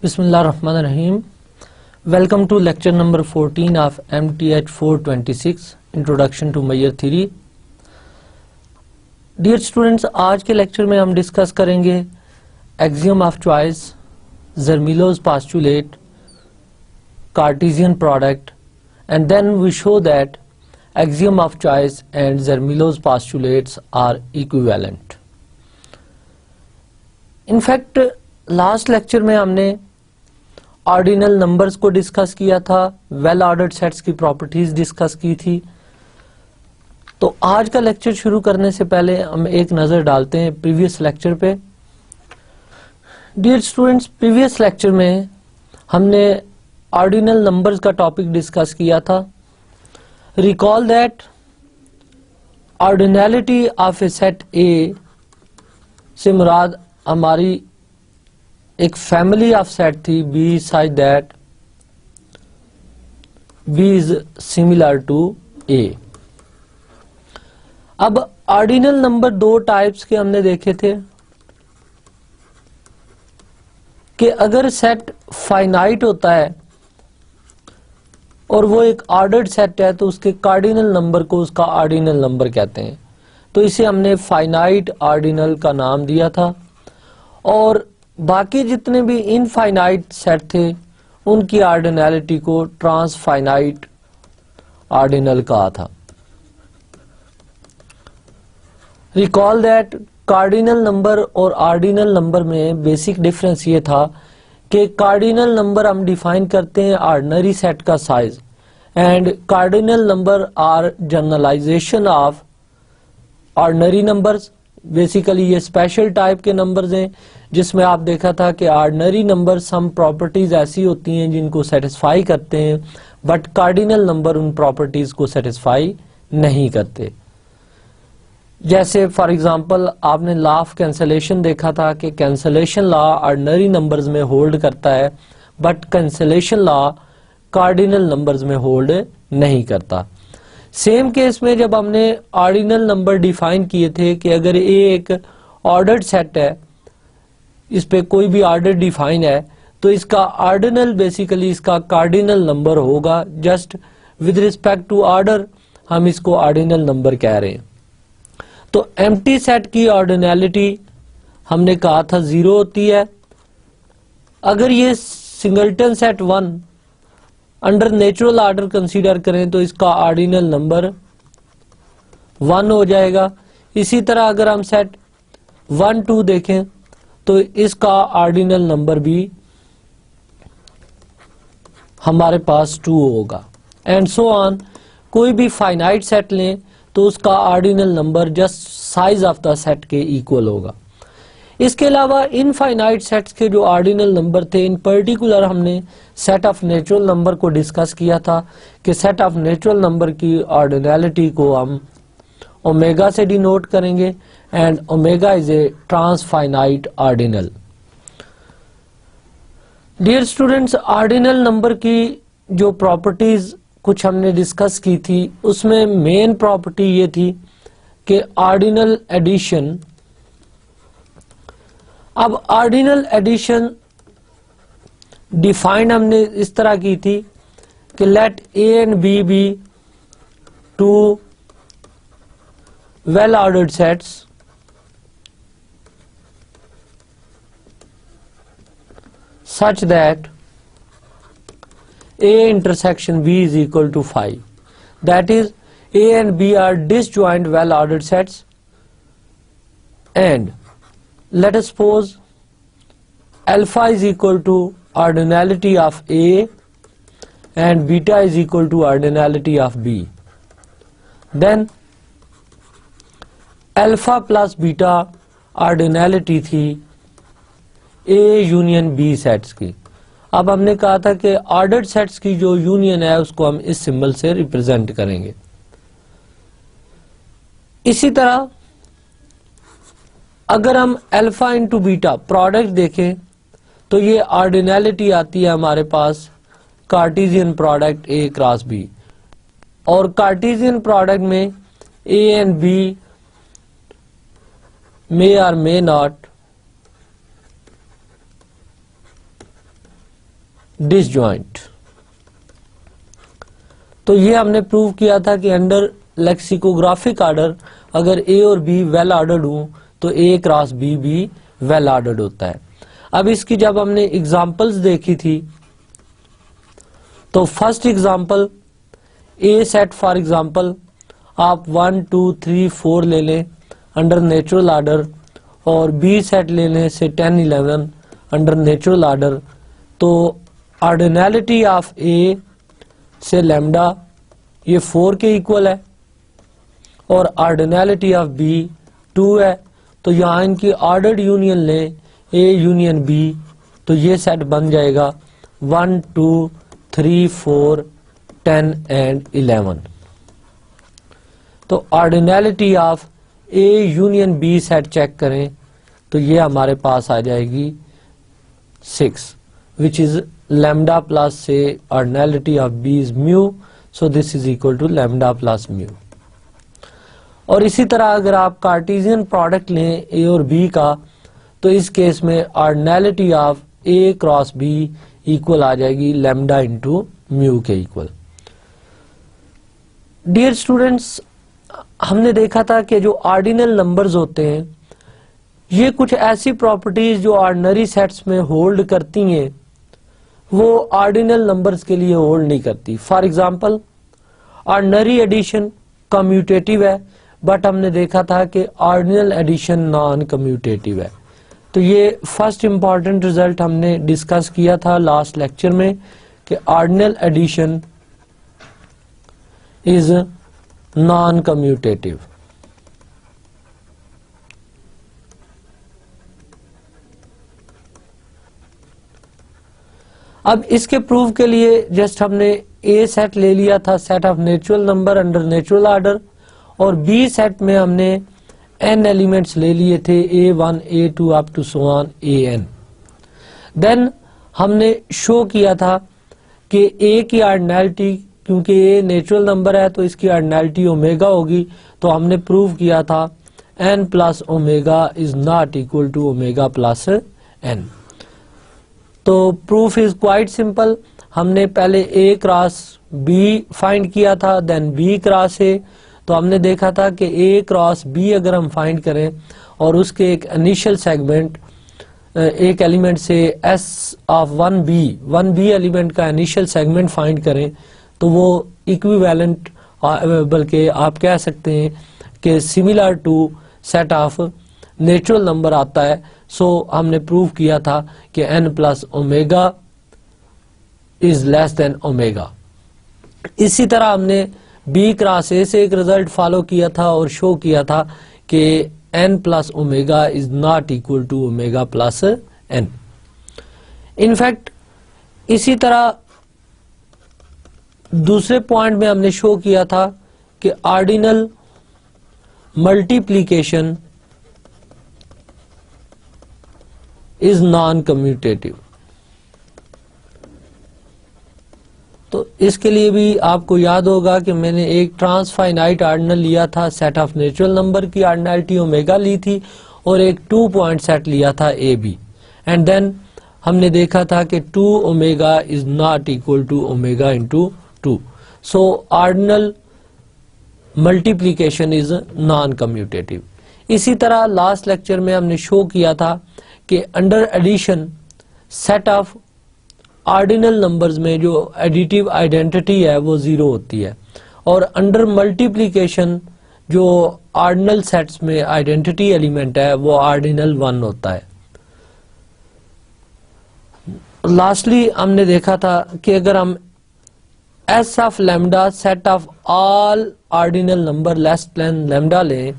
Bismillahirrahmanirrahim. Welcome to lecture number 14 of MTH 426 Introduction to Meyer Theory. Dear students, आज के lecture में हम discuss करेंगे axiom of choice, Zermelo's postulate, Cartesian product, and then we show that axiom of choice and Zermelo's postulates are equivalent. In fact, last lecture में हमने ordinal numbers को discuss किया था, वेल ऑर्डर्ड सेट्स की properties discuss की थी. तो आज का लेक्चर शुरू करने से पहले हम एक नजर डालते हैं प्रीवियस लेक्चर पे. डियर स्टूडेंट्स, प्रीवियस लेक्चर में हमने ऑर्डिनल नंबर्स का टॉपिक डिस्कस किया था. Recall that ordinality of A set A से मुराद हमारी एक फैमिली ऑफ सेट थी B such that B is similar to A. अब ऑर्डिनल नंबर दो टाइप्स के हमने देखे थे कि अगर सेट फाइनाइट होता है और वो एक ऑर्डर्ड सेट है तो उसके कार्डिनल नंबर को उसका ऑर्डिनल नंबर कहते हैं. तो इसे हमने फाइनाइट ऑर्डिनल का नाम दिया था. और बाकी जितने भी इनफाइनाइट सेट थे उनकी ऑर्डिनलिटी को ट्रांसफाइनाइट ऑर्डिनल कहा था. रिकॉल दैट कार्डिनल नंबर और ऑर्डिनल नंबर में बेसिक डिफरेंस ये था कि कार्डिनल नंबर हम डिफाइन करते हैं ऑर्डिनरी सेट का size and cardinal number are generalization of ordinary numbers. Basically ये स्पेशल टाइप के नंबर्स हैं जिसमें आप देखा था कि ऑर्डिनरी नंबर सम प्रॉपर्टीज ऐसी होती हैं जिनको सेटिस्फाई करते हैं बट कार्डिनल नंबर उन प्रॉपर्टीज को सेटिस्फाई नहीं करते. जैसे फॉर एग्जांपल आपने लॉ ऑफ कैंसलेशन देखा था कि कैंसलेशन लॉ ऑर्डिनरी नंबर्स में होल्ड करता है but cancellation law cardinal numbers में होल्ड नहीं करता. सेम केस में जब हमने ऑर्डिनल नंबर डिफाइन किए थे कि अगर ए एक ऑर्डर्ड सेट है, इस पे कोई भी ऑर्डर डिफाइन है तो इसका ऑर्डिनल बेसिकली इसका कार्डिनल नंबर होगा. Just with respect to order हम इसको ऑर्डिनल नंबर कह रहे हैं. तो एम्प्टी सेट की ऑर्डिनलिटी हमने कहा था 0 होती है. अगर ये singleton set 1 under natural order consider करें तो इसका ऑर्डिनल नंबर 1 हो जाएगा. इसी तरह अगर हम सेट 1 2 देखें तो इसका ऑर्डिनल नंबर भी हमारे पास 2 होगा एंड सो ऑन. कोई भी फाइनाइट सेट लें तो उसका ordinal number just size of the set के इक्वल होगा. इसके अलावा इनफाइनाइट सेट्स के जो ऑर्डिनल नंबर थे, इन पर्टिकुलर हमने सेट ऑफ नेचुरल नंबर को डिस्कस किया था कि सेट ऑफ नेचुरल नंबर की ऑर्डिनलिटी को हम ओमेगा से डिनोट करेंगे and omega is a transfinite ordinal. Dear students, ordinal number की जो प्रॉपर्टीज कुछ हमने डिस्कस की थी उसमें मेन प्रॉपर्टी ये थी कि ऑर्डिनल एडिशन. अब ऑर्डिनल एडिशन डिफाइन हमने इस तरह की थी कि let A and B be two well ordered sets such that A intersection B is equal to 5. That is, A and B are disjoint well ordered sets, and let us suppose alpha is equal to ordinality of A and beta is equal to ordinality of B. Then alpha plus beta ordinality थी A union B sets की. अब हमने कहा था कि ordered sets की जो union है उसको हम इस सिंबल से रिप्रेजेंट करेंगे. इसी तरह अगर हम अल्फा इंटू बीटा प्रोडक्ट देखें तो ये ऑर्डिनलिटी आती है हमारे पास Cartesian product A cross B. और कार्टेशियन प्रोडक्ट में A and B may or may not disjoint. तो ये हमने प्रूव किया था कि अंडर लेक्सिकोग्राफिक आर्डर अगर ए और बी वेल ऑर्डर्ड हो तो ए क्रॉस बी भी वेल ऑर्डर्ड होता है। अब इसकी जब हमने एग्जांपल्स देखी थी तो first example A set for example आप 1 2 3 4 ले लें अंडर नेचुरल आर्डर और बी सेट ले लें से 10 11 अंडर नेचुरल आर्डर, तो ऑर्डिनैलिटी ऑफ ए से लैम्डा ये 4 के इक्वल है और ऑर्डिनैलिटी ऑफ बी 2 है। तो यहाँ इनकी ऑर्डर्ड यूनियन लें ए यूनियन बी तो ये सेट बन जाएगा 1 2 3 4 10 एंड 11। तो ordinality of A union B set check करें तो ये हमारे पास आ जाएगी 6 विच इज लैम्डा प्लस से ordinality of B is mu, so this is equal to lambda plus mu. और इसी तरह अगर आप कार्टेशियन प्रोडक्ट लें ए और बी का तो इस केस में ordinality of A cross B equal आ जाएगी लैम्डा इंटू म्यू के इक्वल। डियर स्टूडेंट्स, हमने देखा था कि जो ऑर्डिनल नंबर्स होते हैं ये कुछ ऐसी प्रॉपर्टीज जो ऑर्डिनरी सेट्स में होल्ड करती हैं वो ऑर्डिनल नंबर्स के लिए होल्ड नहीं करती। For example ordinary addition commutative है बट हमने देखा था कि ऑर्डिनल एडिशन नॉन कम्यूटेटिव है। तो ये फर्स्ट इंपॉर्टेंट रिजल्ट हमने डिस्कस किया था लास्ट लेक्चर में कि ordinal addition is non commutative. अब इसके प्रूफ के लिए जस्ट हमने ए सेट ले लिया था set of natural number under natural order और बी सेट में हमने n एलिमेंट्स ले लिए थे a1 a2 up to so on an। Then हमने शो किया था कि a की ऑर्डिनैलिटी, क्योंकि a नेचुरल नंबर है तो इसकी ऑर्डिनैलिटी ओमेगा होगी, तो हमने प्रूव किया था n plus omega is not equal to omega plus n। तो प्रूफ इज क्वाइट सिंपल। हमने पहले a क्रॉस b फाइंड किया था देन b क्रॉस a, तो हमने देखा था कि a क्रॉस b अगर हम फाइंड करें और उसके एक इनिशियल सेगमेंट एक एलिमेंट से s ऑफ 1b एलिमेंट का इनिशियल सेगमेंट फाइंड करें तो वो इक्विवेलेंट बल्कि आप कह सकते हैं कि similar to set of natural number आता है। सो हमने प्रूव किया था कि n plus omega is less than omega. इसी तरह हमने बी क्रॉस ए से एक रिजल्ट फॉलो किया था और शो किया था कि n plus omega is not equal to omega plus n। In fact इसी तरह दूसरे पॉइंट में हमने शो किया था कि ordinal multiplication is non commutative. तो इसके लिए भी आपको याद होगा कि मैंने एक ट्रांसफाइनाइट ऑर्डिनल लिया था सेट ऑफ नेचुरल नंबर की ऑर्डिनैलिटी ओमेगा ली थी और एक 2 पॉइंट सेट लिया था ए बी एंड देन हमने देखा था कि 2 omega is not equal to omega into 2। So ordinal multiplication is non commutative. इसी तरह लास्ट लेक्चर में हमने शो किया था कि under addition set of ordinal numbers में जो एडिटिव आइडेंटिटी है वो 0 होती है और अंडर मल्टीप्लिकेशन जो ऑर्डिनल सेट्स में आइडेंटिटी एलिमेंट है वो ऑर्डिनल 1 होता है। लास्टली हमने देखा था कि अगर हम S of lambda set of all ordinal number less than lambda लें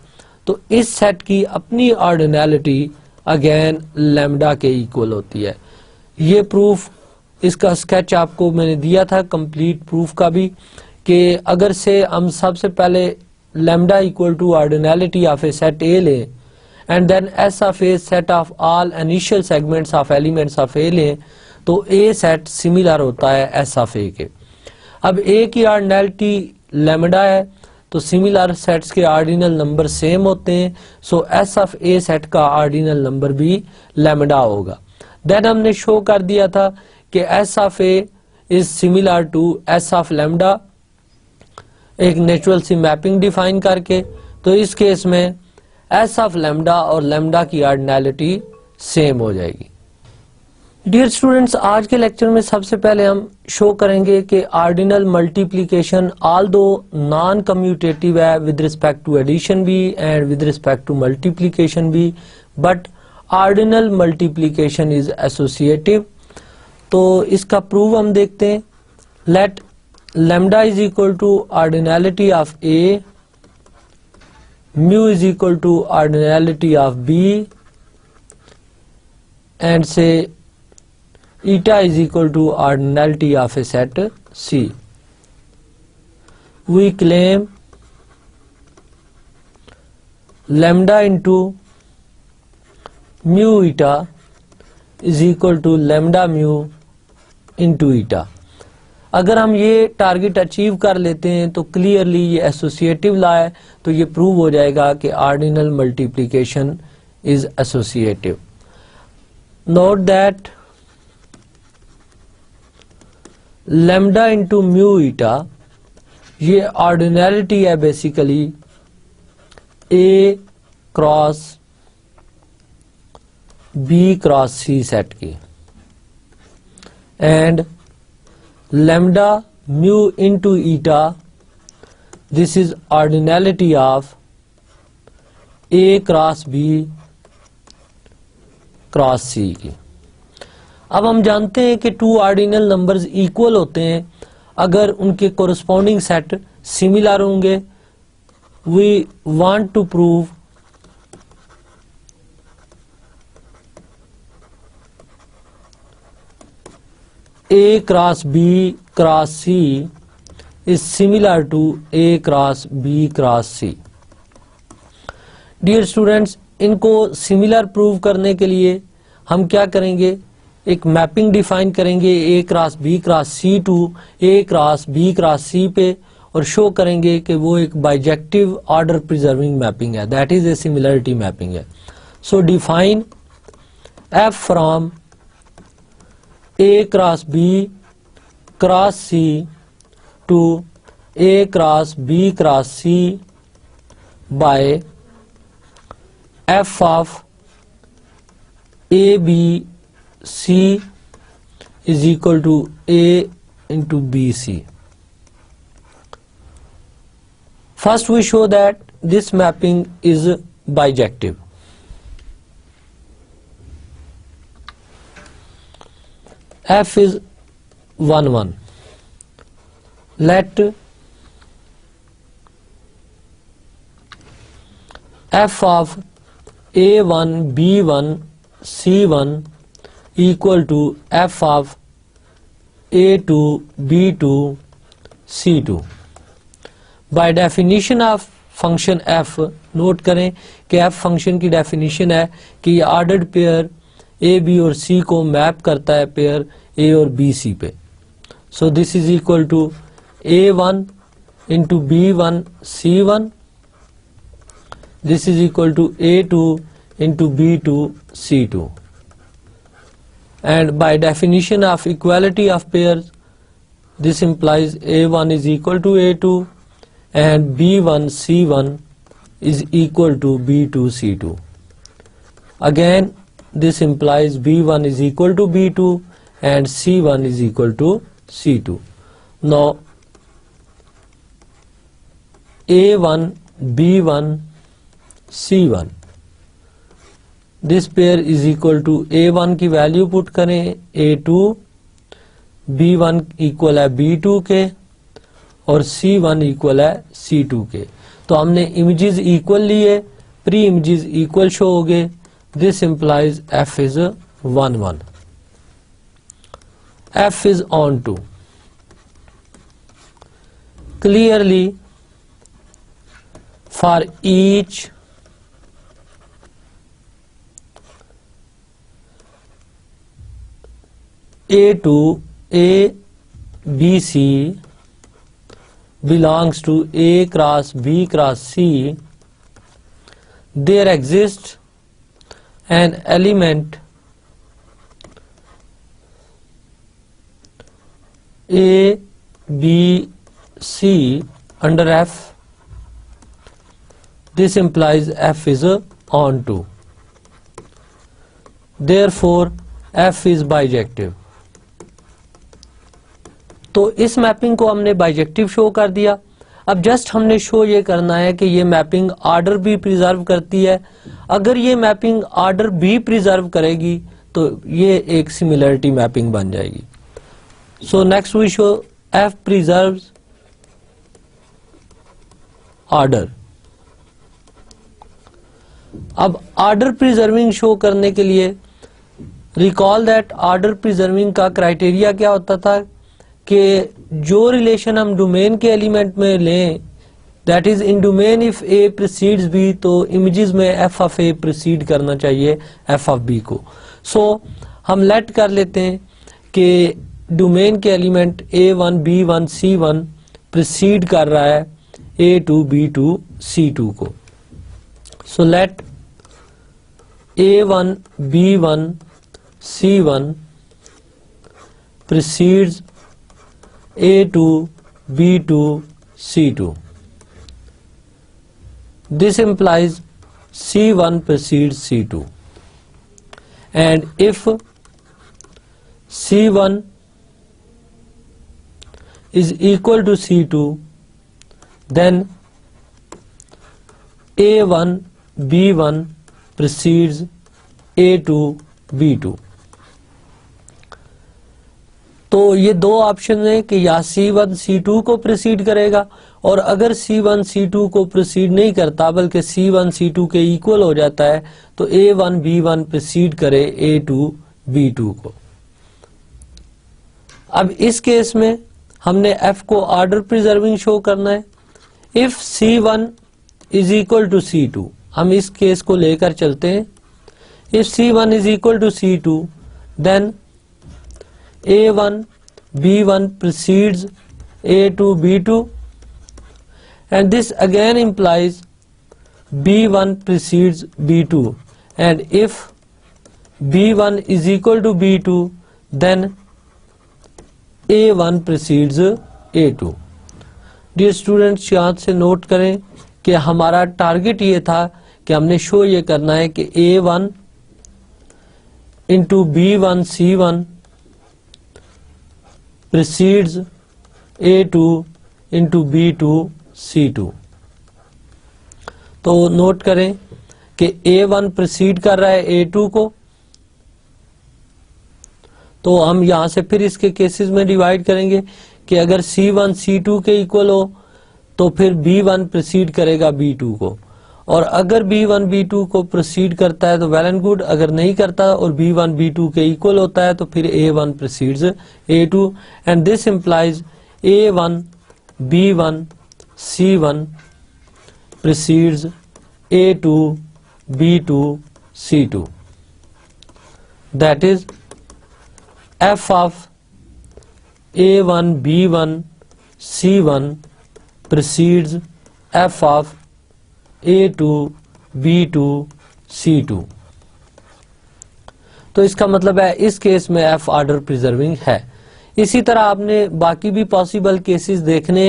तो इस सेट की अपनी ऑर्डिनैलिटी अगेन लैम्डा के इक्वल होती है। ये प्रूफ इसका स्केच आपको मैंने दिया था कंप्लीट प्रूफ का भी कि अगर से हम सबसे पहले lambda equal to ordinality of A set A ले and then S of A set of all initial segments of elements of A ले तो ए सेट सिमिलर होता है एस ऑफ ए के। अब ए की ऑर्डिनैलिटी लैम्डा है तो सिमिलर सेट्स के ऑर्डिनल नंबर सेम होते हैं, so S of A set का ऑर्डिनल नंबर भी लैम्डा होगा। देन हमने शो कर दिया था कि S of A is similar to S of lambda, एक नेचुरल सी मैपिंग डिफाइन करके। तो इस केस में एस ऑफ लैम्डा और लैम्डा की ऑर्डिनैलिटी सेम हो जाएगी। डियर स्टूडेंट्स, आज के लेक्चर में सबसे पहले हम शो करेंगे कि ordinal multiplication although non commutative है विद रिस्पेक्ट टू एडिशन भी and with respect to multiplication भी, but ordinal multiplication is associative. तो इसका प्रूव हम देखते हैं। Let lambda is equal to ordinality of A, mu is equal to ordinality of B and say eta is equal to ordinality of a set C. We claim lambda into mu eta is equal to lambda mu into eta. अगर हम ये target achieve कर लेते हैं तो clearly ये associative law है, तो ये प्रूव हो जाएगा कि ordinal multiplication is associative. Note that lambda into mu eta ये ऑर्डिनैलिटी है basically A cross B cross C set की, and lambda mu into eta this is ordinality of A cross B cross C की। अब हम जानते हैं कि to ordinal numbers equal होते हैं अगर उनके कोरस्पॉन्डिंग सेट सिमिलर होंगे। We want to prove A cross B cross C is similar to A cross B cross C. Dear students, इनको सिमिलर प्रूव करने के लिए हम क्या करेंगे, एक मैपिंग डिफाइन करेंगे A cross B cross C to A cross B cross C पे, और शो करेंगे कि वो एक बाइजेक्टिव ऑर्डर प्रिजर्विंग मैपिंग है, that is a similarity mapping है। So define F from A cross B cross C to A cross B cross C by F of A B C is equal to A into BC. First we show that this mapping is bijective. F is 1 1. Let F of A1 B1 C1 equal to f of a2 b2 c2। By definition of function f, note करें कि f function की definition है कि ये ordered pair a b और c को map करता है पेयर a और b c पे। So this is equal to a1 into b1 c1, this is equal to a2 into b2 c2। And by definition of equality of pairs, this implies A1 is equal to A2 and B1 C1 is equal to B2 C2. Again, this implies B1 is equal to B2 and C1 is equal to C2. Now, A1 B1 C1, this pair is equal to A1 की value put करें A2, B1 equal है B2 के और C1 equal है C2 के। तो हमने images equal लिए, प्री इमेजेस इक्वल शो हो गए। This implies F is 1 1, F is onto. Clearly for each A2 A B C belongs to A cross B cross C, there exists an element A, B, C under F, this implies F is on to. Therefore, F is bijective. तो इस mapping को हमने bijective show कर दिया. अब just हमने show ये करना है कि ये मैपिंग आर्डर भी प्रिजर्व करती है. अगर ये मैपिंग आर्डर भी प्रिजर्व करेगी तो ये एक सिमिलरिटी मैपिंग बन जाएगी. So next we show F preserves order. अब आर्डर प्रिजर्विंग शो करने के लिए रिकॉल दैट आर्डर प्रिजर्विंग का क्राइटेरिया क्या होता था कि जो रिलेशन हम डोमेन के एलिमेंट में लें, that is in domain if A precedes B, तो इमेजेस में एफ ऑफ ए प्रीसीड करना चाहिए एफ ऑफ बी को. सो हम लेट कर लेते हैं कि डोमेन के element A1, B1, C1 preceded कर रहा है A2, B2, C2 को. So let A1, B1, C1 precedes A2, B2, C2. This implies C1 precedes C2. And if C1 is equal to C2, then A1, B1 precedes A2, B2. तो ये दो option है कि या C1 C2 को preceded करेगा, और अगर C1 C2 को प्रीसीड नहीं करता बल्कि C1 C2 के इक्वल हो जाता है तो A1 B1 प्रीसीड करे A2 B2 को. अब इस केस में हमने F को ऑर्डर प्रिजर्विंग शो करना है. If C1 is equal to C2, हम इस केस को लेकर चलते हैं. If C1 is equal to C2, then A1 B1 precedes A2 B2, and this again implies B1 precedes B2, and if B1 is equal to B2, then A1 precedes A2. Dear students, यहाँ से note करें कि हमारा target ये था कि हमने show ये करना है कि A1 into B1 C1 precedes A2 into B2 C2. तो नोट करें कि A1 प्रीसीड कर रहा है A2 को, तो हम यहां से फिर इसके केसेस में डिवाइड करेंगे कि अगर C1 C2 के इक्वल हो तो फिर B1 प्रीसीड करेगा B2 को, और अगर B1 B2 को प्रोसीड करता है तो वेल एंड गुड, अगर नहीं करता और B1 B2 के इक्वल होता है तो फिर A1 proceeds A2, and this implies A1 B1 C1 proceeds A2 B2 C2. That is F of A1 B1 C1 proceeds F of A2 B2 C2. तो इसका मतलब है इस केस में F ऑर्डर प्रिजर्विंग है. इसी तरह आपने बाकी भी पॉसिबल केसेस देखने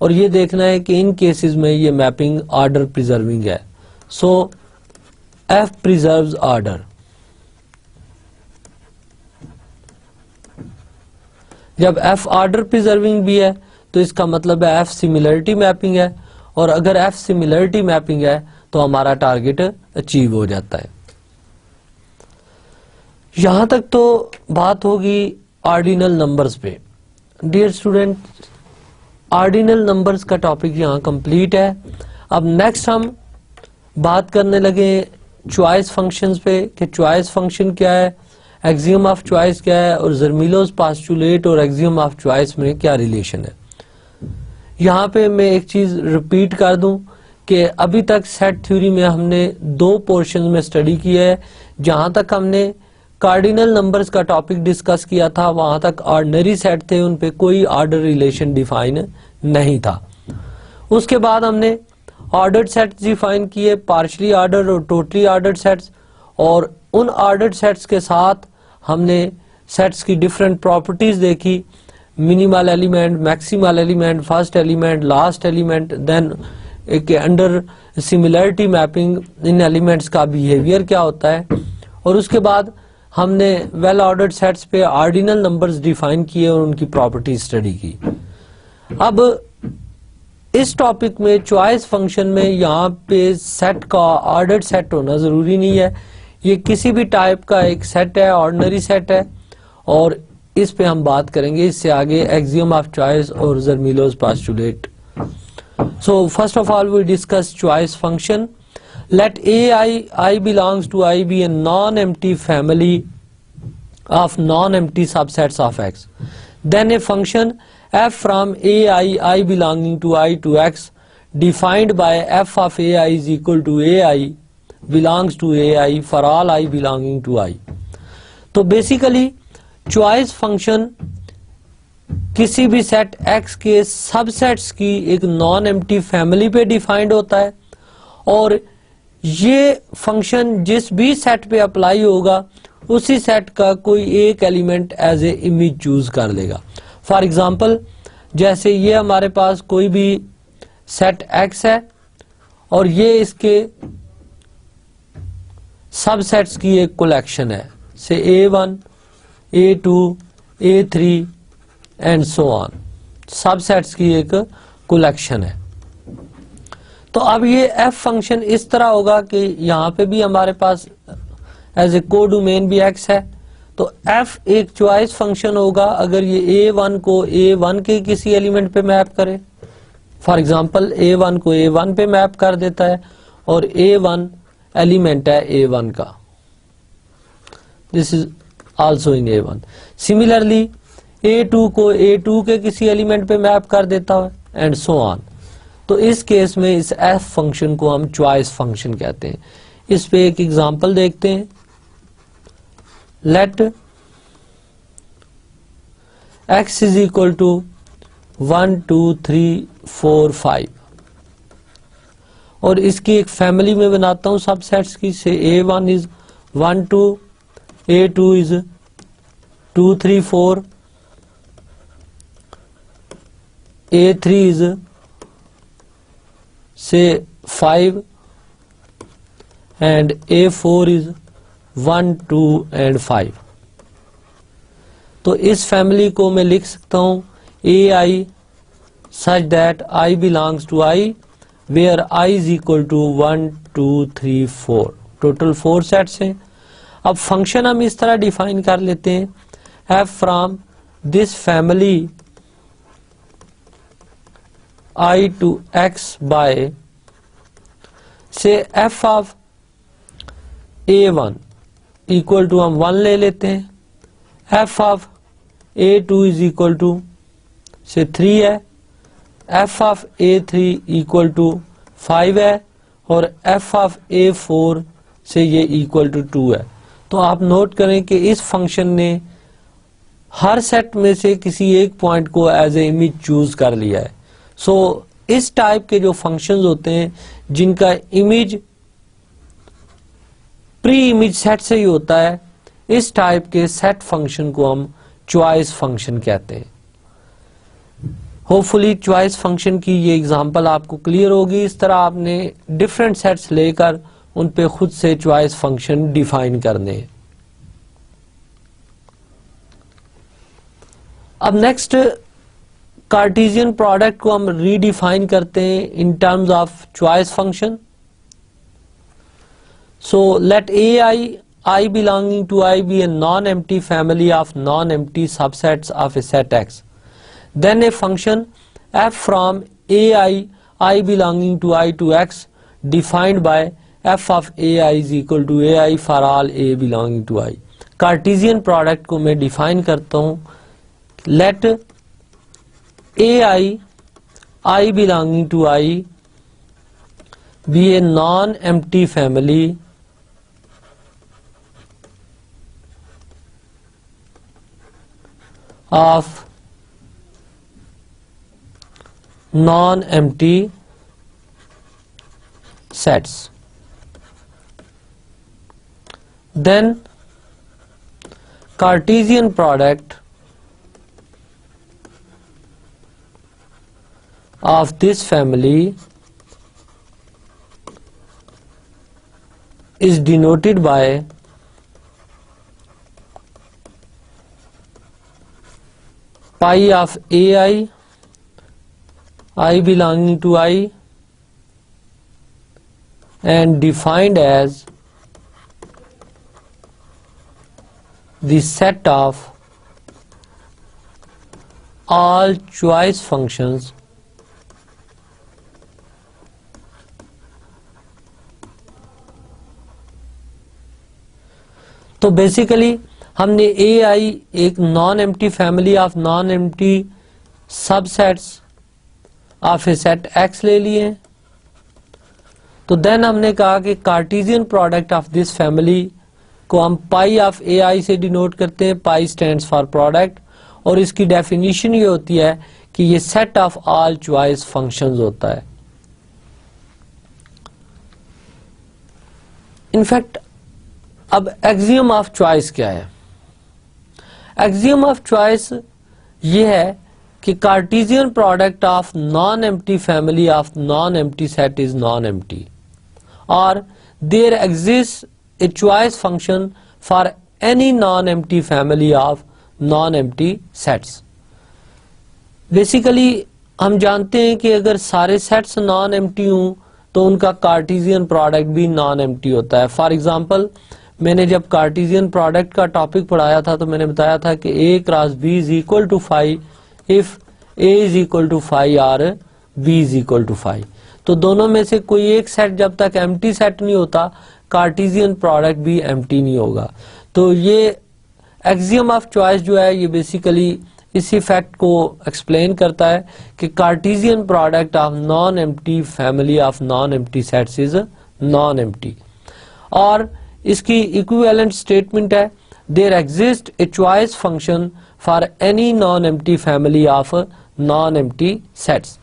और ये देखना है कि इन केसेस में ये मैपिंग ऑर्डर प्रिजर्विंग है. सो F प्रिजर्व्स ऑर्डर. जब F ऑर्डर प्रिजर्विंग भी है तो इसका मतलब है F सिमिलरिटी मैपिंग है, और अगर F सिमिलरिटी मैपिंग है तो हमारा टारगेट अचीव हो जाता है. यहां तक तो बात होगी ऑर्डिनल नंबर्स पे. डियर स्टूडेंट, ऑर्डिनल नंबर्स का टॉपिक यहां कंप्लीट है. अब नेक्स्ट हम बात करने लगे चॉइस फंक्शंस पे कि चॉइस फंक्शन क्या है, एक्सियम ऑफ चॉइस क्या है, और जर्मिलोस पोस्टुलेट और एक्सियम ऑफ चॉइस में क्या रिलेशन है. यहाँ पे मैं एक चीज रिपीट कर दूं कि अभी तक सेट थ्योरी में हमने दो पोर्शन में स्टडी किया है. जहां तक हमने कार्डिनल नंबर्स का टॉपिक डिस्कस किया था वहां तक ऑर्डिनरी सेट थे, उन पे कोई ऑर्डर रिलेशन डिफाइन नहीं था. उसके बाद हमने ऑर्डर्ड सेट्स डिफाइन किए, पार्शली ऑर्डर्ड और टोटली ऑर्डर्ड सेट्स, और उन ऑर्डर्ड सेट्स के साथ हमने सेट्स की डिफरेंट प्रॉपर्टीज देखी. Minimal element, maximal element, first element, last element, then के अंडर सिमिलरिटी मैपिंग इन एलिमेंट्स का बिहेवियर क्या होता है, और उसके बाद हमने वेल ऑर्डर्ड सेट्स पे ऑर्डिनल नंबर्स डिफाइन किए और उनकी प्रॉपर्टी स्टडी की। अब इस टॉपिक में चॉइस फंक्शन में यहाँ पे सेट का ऑर्डर्ड सेट होना जरूरी नहीं है, ये किसी भी टाइप का एक सेट है, ऑर्डिनरी सेट है, और इस पे हम बात करेंगे इससे आगे एक्सियम ऑफ चॉइस और Zermelo's postulate. So first of all we discuss choice function. Let I belongs to I be a non-empty family of non-empty subsets of X. Then a function f from I belonging to I to X defined by f of AI is equal to AI belongs to AI for all I belonging to I. तो basically choice function किसी भी set X के subsets की एक non empty family पे defined होता है, और ये फंक्शन जिस भी सेट पे अप्लाई होगा उसी सेट का कोई एक element as a image choose कर लेगा। फॉर एग्जांपल जैसे ये हमारे पास कोई भी सेट X है और ये इसके सबसेट्स की एक कलेक्शन है, से A1, A2, A3 and so on, subsets की एक कलेक्शन है। तो अब ये f फंक्शन इस तरह होगा कि यहाँ पे भी हमारे पास एज ए को डोमेन भी x है, तो f एक चॉइस फंक्शन होगा अगर ये A1 को A1 के किसी एलिमेंट पे मैप करे। फॉर एग्जांपल A1 को A1 पे मैप कर देता है और A1 एलिमेंट है A1 का, this is also in A1। Similarly A2 को A2 के किसी एलिमेंट पे मैप कर देता है एंड सो ऑन। तो इस केस में इस f फंक्शन को हम चॉइस फंक्शन कहते हैं। इस पे एक एग्जांपल देखते हैं। Let x is equal to 1 2 3 4 5 और इसकी एक फैमिली में बनाता हूं सबसेट्स की, से A1 is 1 2, A2 is 2 3 4, A3 is से 5 and A4 is 1 2 and 5। तो इस फैमिली को मैं लिख सकता हूं AI such that I belongs to I where I is equal to 1 2 3 4, total 4 sets हैं। अब फंक्शन हम इस तरह डिफाइन कर लेते हैं, f from this family I to X by से f of A1 equal to हम 1 ले लेते हैं, f of A2 is equal to से 3 है, f of A3 equal to 5 है और f of A4 से ये इक्वल टू 2 है। तो आप नोट करें कि इस फंक्शन ने हर सेट में से किसी एक पॉइंट को एज ए इमेज चूज कर लिया है। सो इस टाइप के जो फंक्शंस होते हैं जिनका इमेज प्री इमेज सेट से ही होता है, इस टाइप के सेट फंक्शन को हम चॉइस फंक्शन कहते हैं। होपफुली चॉइस फंक्शन की ये एग्जांपल आपको क्लियर होगी। इस तरह आपने डिफरेंट सेट्स लेकर उन पे खुद से चॉइस फंक्शन डिफाइन करने हैं। अब नेक्स्ट कार्टेशियन प्रोडक्ट को हम रीडिफाइन करते हैं in terms of choice function. So let I belonging to I be a non-empty family of non-empty subsets of a set X. Then a function f from I belonging to I to X defined by f of AI is equal to AI for all A belonging to I. Cartesian product को मैं define करता हूं, late I belonging to I be a non-empty family of non-empty sets. Then Cartesian product of this family is denoted by pi of ai, I belonging to I, and defined as the set of all choice functions तो basically हमने ए आई एक non empty family of non empty subsets of A set X ले लिए। तो then हमने कहा कि Cartesian product of this family को हम पाई ऑफ ए आई से डिनोट करते हैं। पाई स्टैंड्स फॉर प्रोडक्ट, और इसकी डेफिनेशन ये होती है कि ये set of all choice functions होता है। इनफैक्ट अब एक्सियम ऑफ चॉइस क्या है? एक्सियम ऑफ चॉइस ये है कि Cartesian product of non empty family of non empty set is non empty, और there exist a choice function for any non empty family of non empty sets. Basically हम जानते हैं कि अगर सारे सेट्स नॉन एम्प्टी हों तो उनका कार्टेशियन प्रोडक्ट भी नॉन एम्प्टी होता है। फॉर एग्जांपल, मैंने जब कार्टेशियन प्रोडक्ट का टॉपिक पढ़ाया था तो मैंने बताया था कि a cross b is equal to 5 if a is equal to 5 और b इज इक्वल टू 5। तो दोनों में से कोई एक सेट जब तक एम्प्टी सेट नहीं होता, कार्टेशियन प्रोडक्ट भी एम्प्टी नहीं होगा। तो ये एक्सियम ऑफ चॉइस जो है ये बेसिकली इसी फैक्ट को एक्सप्लेन करता है कि Cartesian product of non empty family of non empty sets is non empty. और इसकी इक्विवेलेंट स्टेटमेंट है there exist a choice function for any non empty family of non empty sets.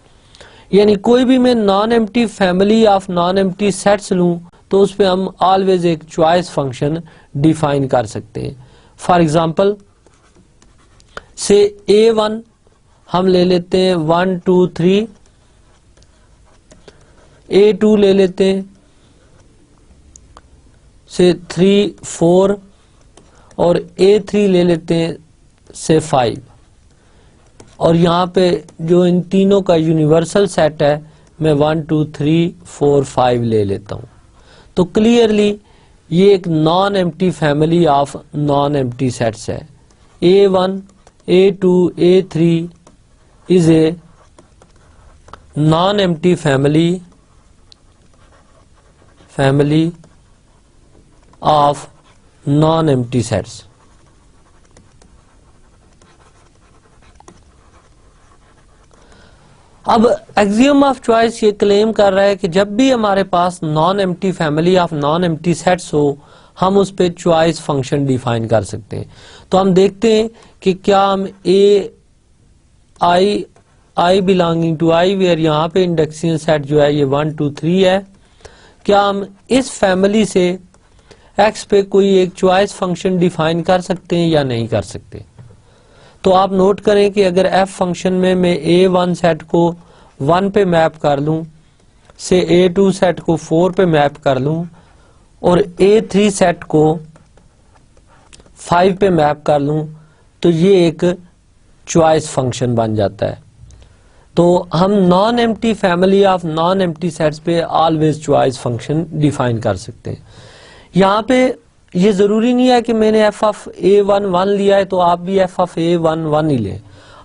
यानी कोई भी मैं non empty family of non empty sets लूं तो उस पे हम ऑलवेज एक चॉइस फंक्शन डिफाइन कर सकते हैं। फॉर एग्जांपल से A1 हम ले लेते हैं 1 2 3, A2 ले लेते हैं से 3 4, और A3 ले लेते हैं से 5। और यहाँ पे जो इन तीनों का यूनिवर्सल सेट है मैं 1 2 3 4 5 ले लेता हूँ। तो क्लियरली ये एक non empty family of non empty sets है। A1 A2 A3 is a non-empty family of non-empty sets। अब एक्सियम ऑफ चॉइस ये क्लेम कर रहा है कि जब भी हमारे पास non empty family of non empty sets हो हम उस पे चॉइस फंक्शन डिफाइन कर सकते हैं। तो हम देखते हैं कि क्या हम आई बिलोंगिंग टू आई वेयर यहाँ पे इंडेक्सियन सेट जो है ये 1 2 3 है, क्या हम इस फैमिली से एक्स पे कोई एक चॉइस फंक्शन डिफाइन कर सकते हैं या नहीं कर सकते? तो आप नोट करें कि अगर एफ फंक्शन में मैं A1 सेट को 1 पे मैप कर लूं, से A2 सेट को 4 पे मैप कर लूं और A3 सेट को 5 पे मैप कर लूं तो ये एक चॉइस फंक्शन बन जाता है। तो हम non empty family of non empty sets पे ऑलवेज चॉइस फंक्शन डिफाइन कर सकते हैं। यहाँ पे ये जरूरी नहीं है कि मैंने एफ ऑफ A1 1 लिया है तो आप भी एफ ऑफ A1 1 ही लें।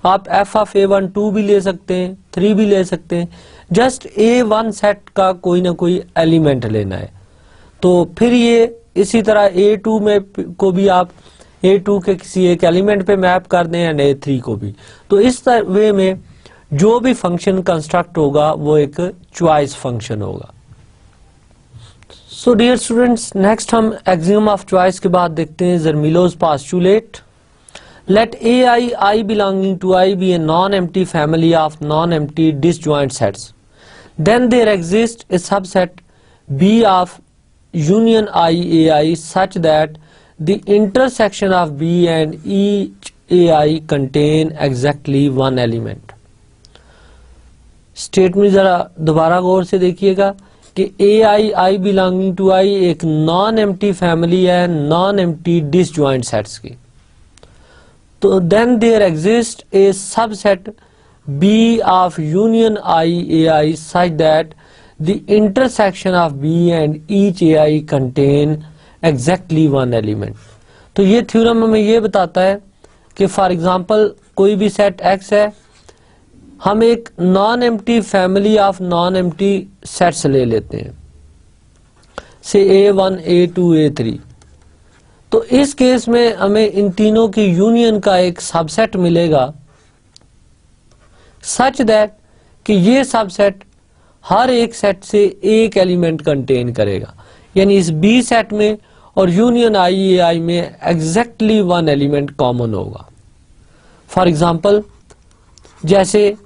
आप एफ ऑफ A1 2 भी ले सकते हैं, 3 भी ले सकते हैं, जस्ट A1 सेट का कोई ना कोई एलिमेंट लेना है। तो फिर ये इसी तरह A2 में को भी आप A2 के किसी एक एलिमेंट पे मैप कर दें एंड A3 को भी। तो इस वे में जो भी फंक्शन कंस्ट्रक्ट होगा वो एक चॉइस फंक्शन होगा। सो डियर स्टूडेंट्स, नेक्स्ट हम एक्सियम ऑफ चॉइस के बाद देखते हैं Zermelo's postulate. Let I belonging to I be a non empty family of non empty disjoint sets, then there exist a subset B of union ai such that the intersection of B and each ai contain exactly one element। Statement जरा दोबारा गौर से देखिएगा कि A I belonging to I एक non empty family है non empty disjoint sets की। तो then there exist a subset B of union I A I such that the intersection of B and each A I contain exactly one element. तो ये theorem हमें ये बताता है कि फॉर एग्जांपल कोई भी सेट एक्स है, हम एक non empty family of non empty sets ले लेते हैं से A1 A2 A3। तो इस केस में हमें इन तीनों की यूनियन का एक सबसेट मिलेगा सच दैट कि ये सबसेट हर एक सेट से एक एलिमेंट कंटेन करेगा, यानी इस बी सेट में और यूनियन आई ए आई में एग्जैक्टली वन एलिमेंट कॉमन होगा। फॉर एग्जांपल जैसे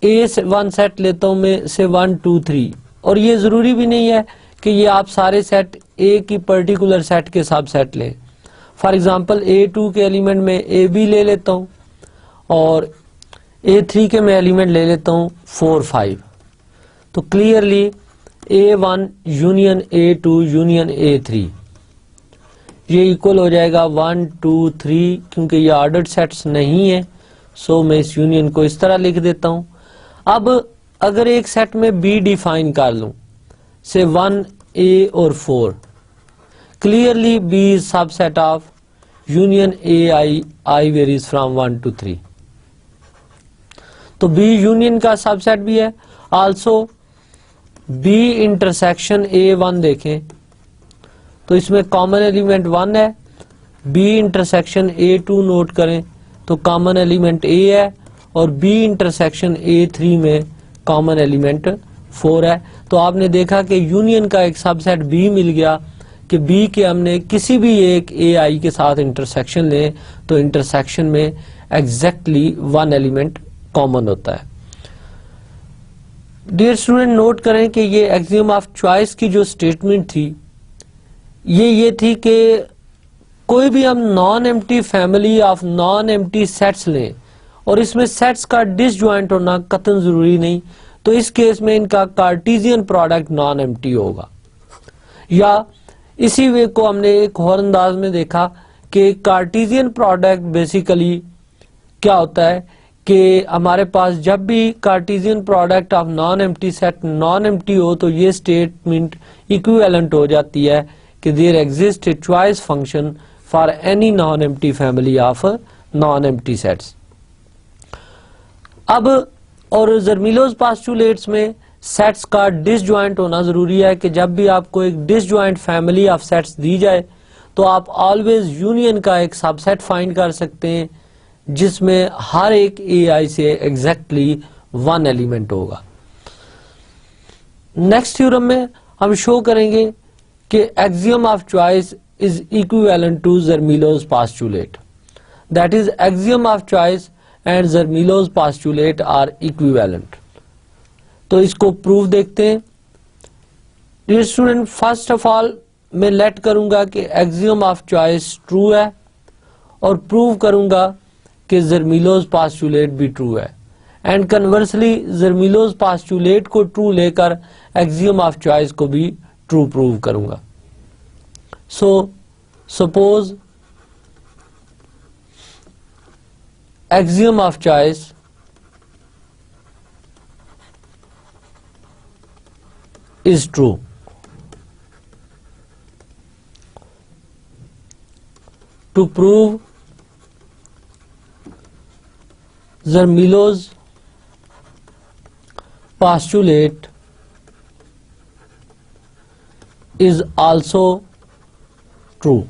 A1 सेट लेता हूं मैं से 1 2 3, और ये जरूरी भी नहीं है कि ये आप सारे सेट ए की पर्टिकुलर सेट के सब सेट लें। फॉर एग्जांपल A2 के एलिमेंट में AB ले लेता हूं और A3 के मैं एलिमेंट ले लेता हूं 4 5। तो clearly A1 union A2 union A3 ये इक्वल हो जाएगा 1 2 3, क्योंकि ये ऑर्डर्ड सेट्स नहीं है सो मैं इस यूनियन को इस तरह लिख देता हूं। अब अगर एक सेट में B डिफाइन कर लूं से 1 A और 4, clearly B is subset of union I varies from 1 to 3। तो B यूनियन का सबसेट भी है। आल्सो B इंटरसेक्शन A1 देखें तो इसमें कॉमन एलिमेंट 1 है। B इंटरसेक्शन A2 नोट करें तो कॉमन एलिमेंट A है, और B इंटरसेक्शन A3 में कॉमन एलिमेंट 4 है। तो आपने देखा कि यूनियन का एक सबसेट B मिल गया कि B के हमने किसी भी एक AI के साथ इंटरसेक्शन लें तो इंटरसेक्शन में एग्जैक्टली वन एलिमेंट कॉमन होता है। डियर स्टूडेंट, नोट करें कि ये एक्सियम ऑफ चॉइस की जो स्टेटमेंट थी ये थी कि कोई भी हम non empty family of non empty sets लें और इसमें सेट्स का डिसजॉइंट होना कतई जरूरी नहीं, तो इस केस में इनका कार्टेशियन प्रोडक्ट नॉन एम्प्टी होगा। या इसी वे को हमने एक और अंदाज में देखा कि कार्टेशियन प्रोडक्ट बेसिकली क्या होता है कि हमारे पास जब भी Cartesian product of non empty set non empty हो तो ये स्टेटमेंट इक्विवेलेंट हो जाती है कि there exist a choice function for any non empty family of non empty sets. अब और जर्मीलोस पोस्टुलेट्स में सेट्स का डिसजॉइंट होना जरूरी है कि जब भी आपको एक डिसजॉइंट फैमिली ऑफ सेट्स दी जाए तो आप ऑलवेज यूनियन का एक सबसेट फाइंड कर सकते हैं जिसमें हर एक AI से एग्जैक्टली वन एलिमेंट होगा। नेक्स्ट थ्योरम में हम शो करेंगे कि axiom of choice is equivalent to Zermelo's postulate, that is axiom of choice and Zermelo's postulate are equivalent. तो इसको प्रूफ देखते हैं। Dear student, first of all मैं लेट करूंगा कि एक्सियम ऑफ चॉइस ट्रू है और प्रूव करूंगा कि जर्मीलोस पोस्टुलेट भी ट्रू है, एंड कन्वर्सली जर्मीलोस पोस्टुलेट को ट्रू लेकर एक्सियम ऑफ चॉइस को भी ट्रू प्रूव करूंगा। So suppose axiom of choice is true. To prove Zermelo's postulate is also true.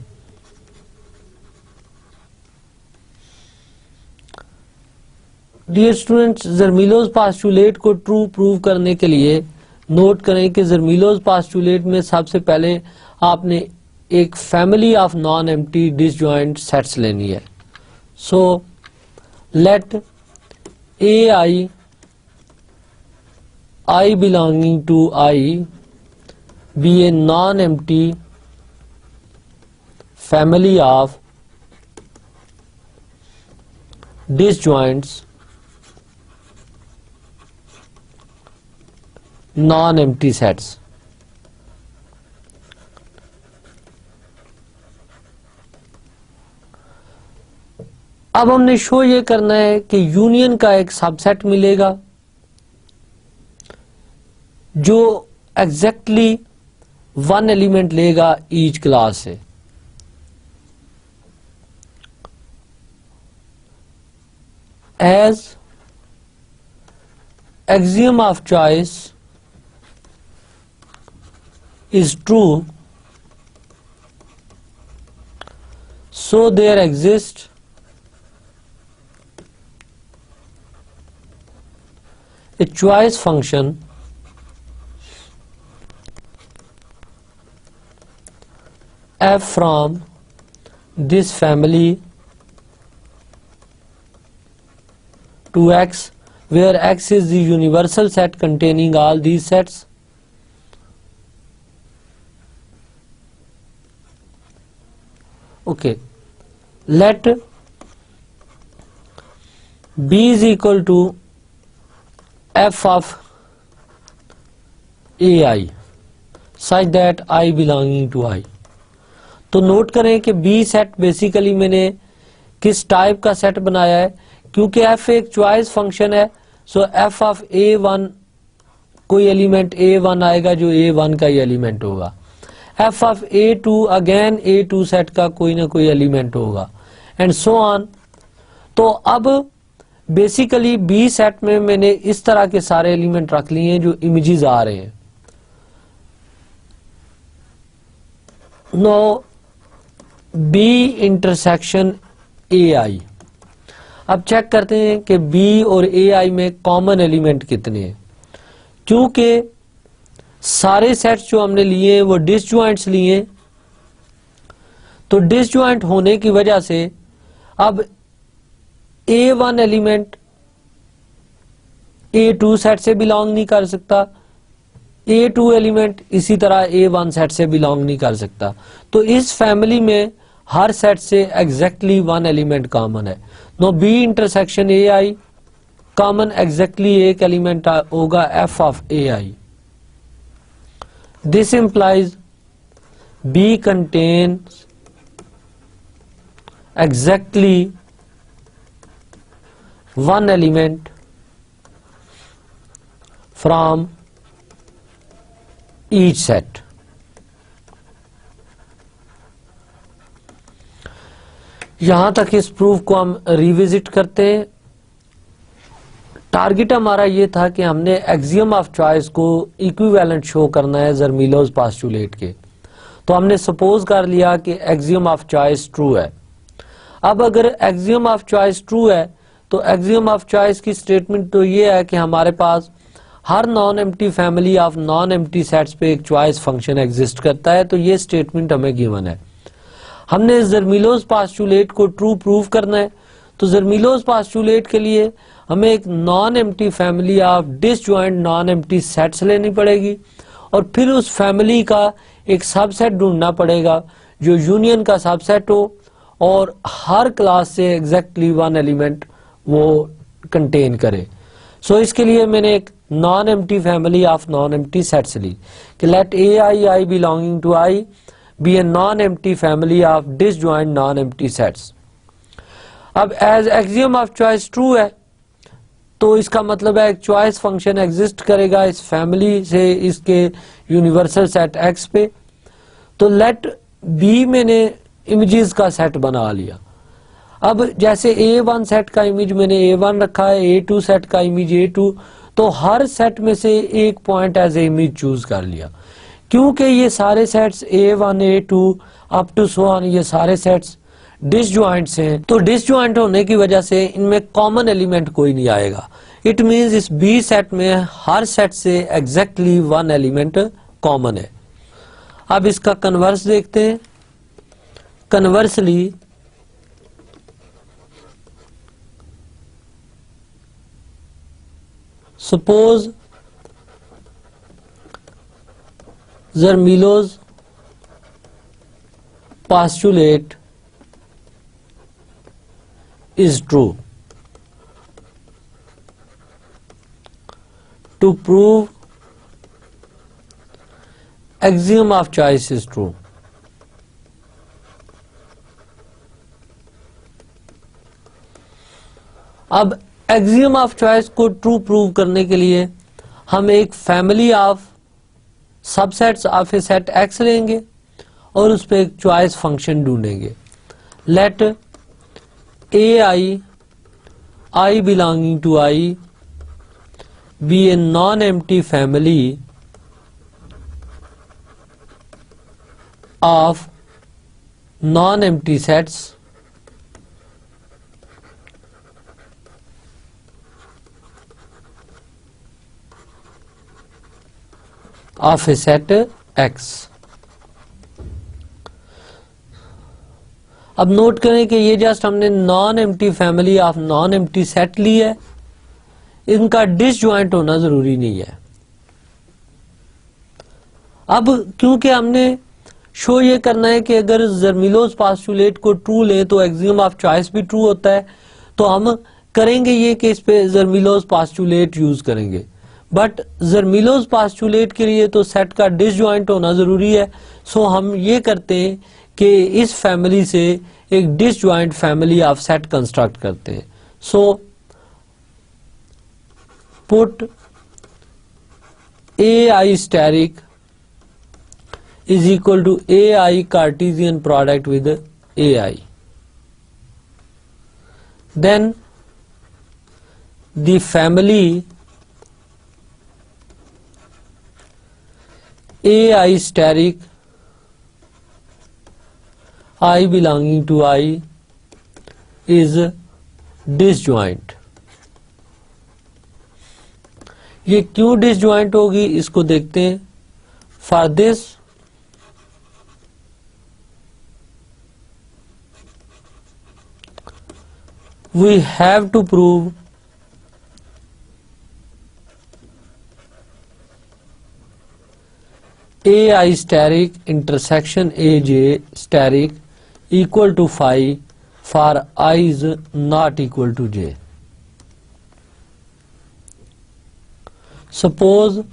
Dear students, Zermelo's postulate को true prove करने के लिए नोट करें कि जर्मीलोस पोस्टुलेट में सबसे पहले आपने एक family of non empty disjoint sets लेनी है। So let AI belonging to I be a non empty family of disjoints non empty sets. अब हमने शो ये करना है कि यूनियन का एक सबसेट मिलेगा जो एग्जैक्टली वन एलिमेंट लेगा ईच क्लास से। As axiom of choice is true, so there exists a choice function f from this family to x, where x is the universal set containing all these sets. Okay, let b is equal to f of ai such that I belonging to I। तो note करें कि b set basically मैंने किस type का set बनाया है, क्योंकि f एक चॉइस फंक्शन है, सो f ऑफ a1 कोई एलिमेंट a1 आएगा जो a1 का ही एलिमेंट होगा, f of a2 again a2 set का कोई ना कोई एलिमेंट होगा, एंड सो ऑन। तो अब बेसिकली b सेट में मैंने इस तरह के सारे एलिमेंट रख लिए हैं जो इमेजेस आ रहे हैं। नो b इंटरसेक्शन ai, अब चेक करते हैं कि B और AI में कॉमन एलिमेंट कितने हैं। क्योंकि सारे सेट्स जो हमने लिए हैं वो डिसजॉइंट्स लिए हैं, तो डिसजॉइंट होने की वजह से अब A1 एलिमेंट A2 सेट से बिलोंग नहीं कर सकता, A2 एलिमेंट इसी तरह A1 सेट से बिलोंग नहीं कर सकता। तो इस फैमिली में हर सेट से एग्जैक्टली वन एलिमेंट कॉमन है। No B intersection AI common exactly एक एलिमेंट होगा f of AI। This implies B contains exactly one element from each set. यहां तक इस प्रूफ को हम रिविजिट करते हैं। टारगेट हमारा ये था कि हमने एक्सियम ऑफ चॉइस को इक्विवेलेंट शो करना है ज़र्मीलोस पोस्टुलेट के। तो हमने सपोज कर लिया कि एक्सियम ऑफ चॉइस ट्रू है। अब अगर एक्सियम ऑफ चॉइस ट्रू है तो एक्सियम ऑफ चॉइस की स्टेटमेंट तो ये है कि हमारे पास हर non empty family of non empty sets पे एक चॉइस फंक्शन एग्जिस्ट करता है। तो ये स्टेटमेंट हमें गिवन है। हमने ज़र्मीलोस पोस्टुलेट को ट्रू प्रूव करना है। तो ज़र्मीलोस पोस्टुलेट के लिए हमें एक non empty family of disjoint non empty sets लेनी पड़ेगी और फिर उस फैमिली का एक सबसेट ढूंढना पड़ेगा जो यूनियन का सबसेट हो और हर क्लास से एग्जैक्टली वन एलिमेंट वो कंटेन करे। सो इसके लिए मैंने एक non empty family of non empty sets ली कि let ai belonging to I be a non-empty family of disjoint non-empty sets। अब as axiom of choice true है तो इसका मतलब है एक चॉइस फंक्शन एग्जिस्ट करेगा इस फैमिली से इसके यूनिवर्सल सेट x पे। तो लेट B मैंने इमेजेस का सेट बना लिया। अब जैसे A1 सेट का इमेज मैंने A1 रखा है, A2 सेट का इमेज A2, तो हर सेट में से एक point as a image choose कर लिया। क्योंकि ये सारे sets A1 A2 up to so on ये सारे सेट्स डिसजॉइंट्स हैं, तो डिसजॉइंट होने की वजह से इनमें कॉमन एलिमेंट कोई नहीं आएगा। इट मींस इस B सेट में हर सेट से एग्जैक्टली वन एलिमेंट कॉमन है। अब इसका कन्वर्स देखते हैं। Conversely suppose Zermelo's postulate is true. To prove axiom of choice is true. अब axiom of choice को true prove करने के लिए हम एक family of subsets of A set X लेंगे और उस पर एक चॉइस फंक्शन ढूंढेंगे. Let I belonging to I be a non empty family of non empty sets of A set X. अब नोट करें कि ये जस्ट हमने non empty family of non empty set ली है, इनका डिसजॉइंट होना जरूरी नहीं है. अब क्योंकि हमने शो ये करना है कि अगर जर्मिलोस पास्टुलेट को ट्रू लें तो एक्सियम ऑफ चॉइस भी ट्रू होता है, तो हम करेंगे ये कि इस पे जर्मिलोस पास्टुलेट यूज करेंगे. बट जर्मिलोस पास्टुलेट के लिए तो सेट का डिसजॉइंट होना जरूरी है. सो हम ये करते हैं कि इस फैमिली से एक disjoint family of set construct करते हैं. So put A I asterisk is equal to A I Cartesian product with A I. Then the family AI steric I belonging to I is disjoint. ये क्यों disjoint होगी इसको देखते हैं. For this we have to prove AI steric intersection AJ steric equal to phi for I is not equal to J. Suppose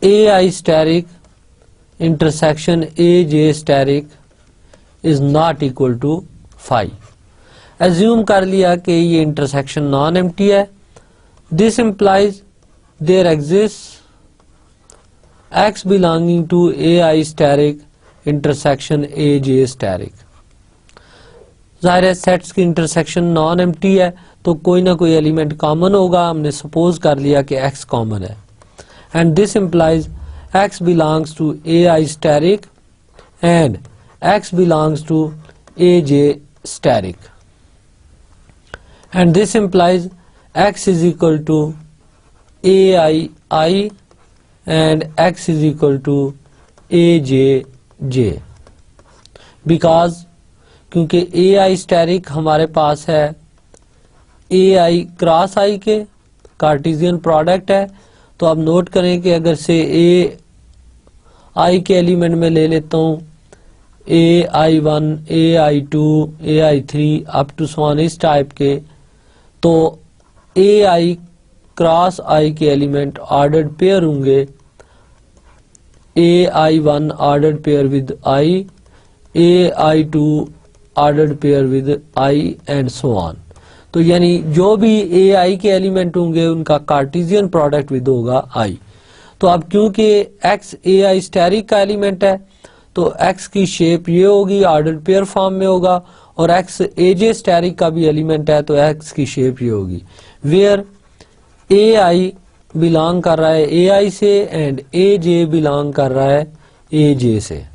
AI steric intersection AJ steric is not equal to phi. Assume कर लिया कि ये intersection non-empty है. This implies there exists X belonging to AI steric intersection AJ steric. जाहिर है sets की intersection non empty है तो कोई ना कोई एलिमेंट कॉमन होगा. हमने सपोज कर लिया कि X कॉमन है. And this implies X belongs to AI steric and X belongs to AJ steric. And this implies X is equal to AI and X is equal to AJ. Because क्योंकि AI steric हमारे पास है AI cross I के Cartesian product है. तो अब note करें कि अगर से AI के एलिमेंट में ले लेता हूँ AI1, AI2, AI3 up to so on इस टाइप के, तो AI क्रॉस I के एलिमेंट ऑर्डर्ड पेयर होंगे. AI1 ordered pair with I, AI2 ordered pair with I and so on. तो यानी जो भी AI के एलिमेंट होंगे उनका कार्टेशियन प्रोडक्ट विद होगा I. तो अब क्योंकि X AI स्टेरिक का एलिमेंट है तो X की शेप ये होगी, ऑर्डर्ड पेयर फॉर्म में होगा. और X AJ स्टेरिक का भी एलिमेंट है तो X की शेप ये होगी, वेयर AI बिलोंग कर रहा है AI से एंड AJ बिलोंग कर रहा है AJ से.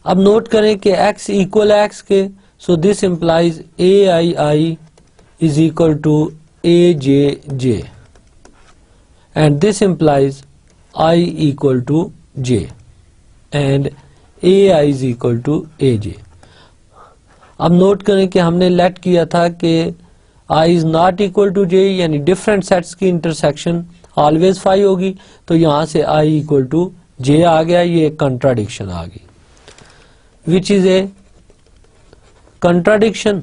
अब नोट करें कि X इक्वल है X के, so this implies AI is equal to AJ and this implies I equal to J and AI is equal to AJ. अब नोट करें कि हमने लेट किया था कि I is not equal to J, यानी डिफरेंट सेट्स की intersection always phi होगी. तो यहां से I इक्वल टू J आ गया. ये एक कंट्राडिक्शन आ गई, which is a contradiction.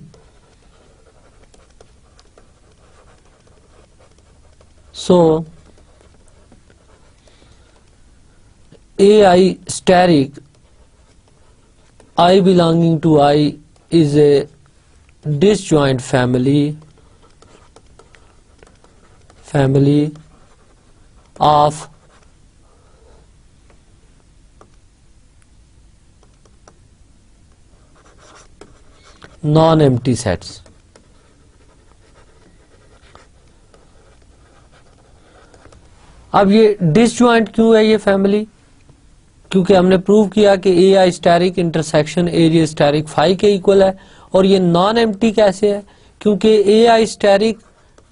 So AI steric I belonging to I is a disjoint family of non-empty sets. अब ये डिसजॉइंट क्यों है ये फैमिली? क्योंकि हमने प्रूव किया कि A I asterisk intersection A J asterisk phi के इक्वल है। और ये नॉन एम्प्टी कैसे है? क्योंकि ए आई स्टैरिक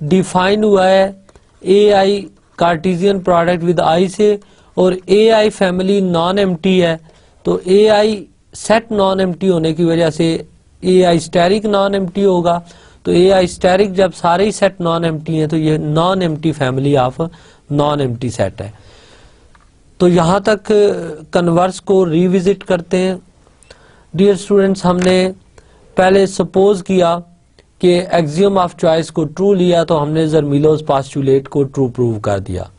डिफाइन हुआ है ए I Cartesian product with I से, और ए आई फैमिली नॉन एम्प्टी है, तो A I set non empty होने की वजह से ए आई स्टैरिक नॉन एम्प्टी होगा। तो ए आई स्टैरिक जब सारे ही सेट नॉन एम्प्टी हैं तो ये non empty family of non empty set है। तो यहां तक कन्वर्स को रिविजिट करते हैं। डियर स्टूडेंट्स, हमने पहले सपोज किया कि एक्सियम ऑफ चॉइस को ट्रू लिया तो हमने जर्मीलोस पोस्टुलेट को ट्रू प्रूव कर दिया।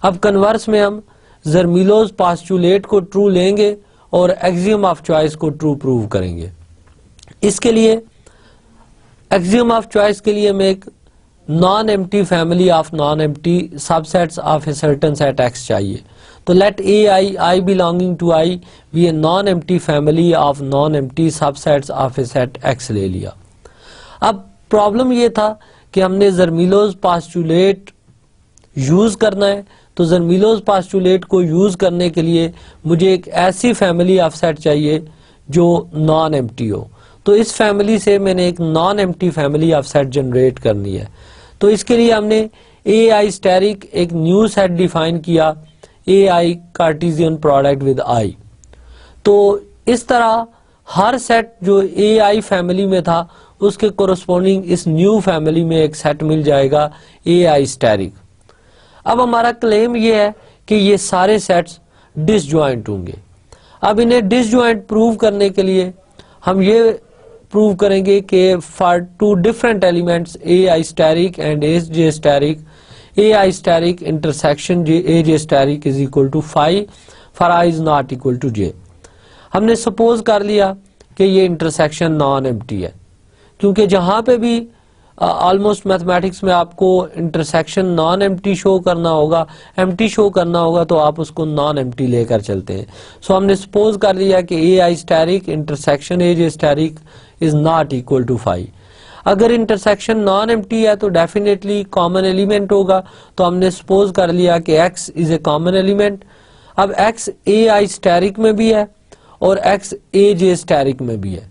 अब कन्वर्स में हम जर्मीलोस पोस्टुलेट को ट्रू लेंगे और एक्सियम ऑफ चॉइस को ट्रू प्रूव करेंगे। इसके लिए एक्सियम ऑफ चॉइस के लिए हमें एक non empty family of non empty subsets of a certain set X चाहिए। तो let A I belonging to I be a non empty family of non empty subsets of A set X ले लिया। अब problem ये था कि हमने जर्मीलोस postulate use करना है, तो जर्मीलोस पोस्टुलेट को यूज करने के लिए मुझे एक ऐसी फैमिली ऑफ सेट चाहिए जो नॉन एम्प्टी हो। तो इस फैमिली से मैंने एक non empty family of set generate करनी है। तो इसके लिए हमने ए आई स्टैरिक एक न्यू सेट डिफाइन किया, ए I Cartesian product with I. तो इस तरह हर सेट जो ए आई फैमिली में था उसके कोरस्पॉन्डिंग इस न्यू फैमिली में एक सेट मिल जाएगा ए आई स्टैरिक। अब हमारा क्लेम ये है कि ये सारे सेट्स डिसजॉइंट होंगे। अब इन्हें डिसजॉइंट प्रूव करने के लिए हम ये प्रूव करेंगे कि for two different elements A I asterisk and A J asterisk, A I asterisk intersection A J asterisk is equal to phi for I is not equal to J. हमने suppose कर लिया कि ये intersection non empty है, क्योंकि जहां पे भी ऑलमोस्ट मैथमेटिक्स में आपको इंटरसेक्शन नॉन एम्प्टी शो करना होगा, एम्प्टी शो करना होगा, तो आप उसको नॉन एम्प्टी लेकर चलते हैं। सो हमने सपोज कर लिया कि A I asterisk intersection A J asterisk is not equal to phi. अगर इंटरसेक्शन नॉन एम्प्टी है तो डेफिनेटली कॉमन एलिमेंट होगा, तो हमने सपोज कर लिया कि x is a common element. अब x ए आई स्टैरिक में भी है और x ए जे स्टैरिक में भी है।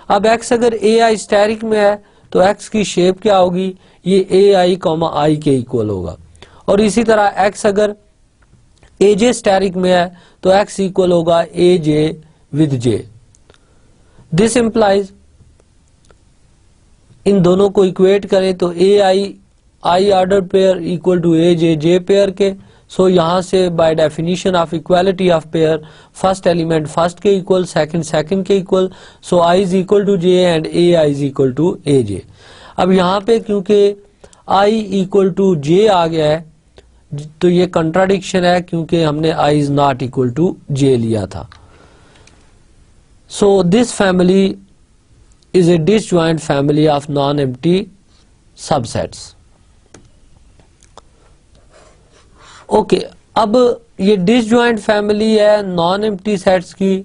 अब x अगर ए आई स्टैरिक में है तो x की शेप क्या होगी? ये ए आई कॉमा आई के इक्वल होगा। और इसी तरह x अगर ए जे स्टैरिक में है तो x इक्वल होगा A J with J. This implies, इन दोनों को इक्वेट करें तो A I order pair equal to A J pair के। सो यहां से by definition of equality of pair first element first के इक्वल, सेकंड के equal. So I is equal to J and A I is equal to A J. अब यहां पे क्योंकि आई इक्वल टू जे आ गया है तो ये कंट्राडिक्शन है, क्योंकि हमने आई इज नॉट इक्वल टू जे लिया था। So this family is a disjoint family of non-empty subsets. Okay, अब ये disjoint family है non-empty sets की,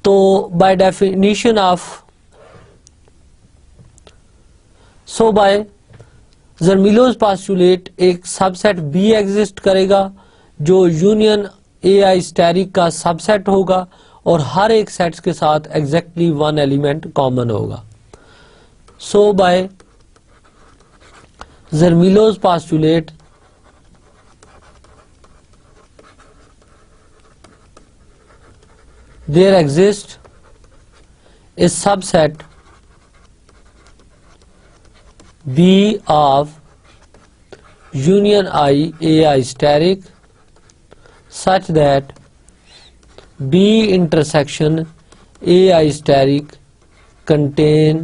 तो by definition of, so by Zermelo's postulate एक सबसेट B एग्जिस्ट करेगा जो यूनियन ए आई स्टैरिक का सबसेट होगा और हर एक सेट्स के साथ एग्जैक्टली वन एलिमेंट कॉमन होगा। सो bye Zermelo's postulate there exists a subset B of union I AI steric such that B intersection AI steric contain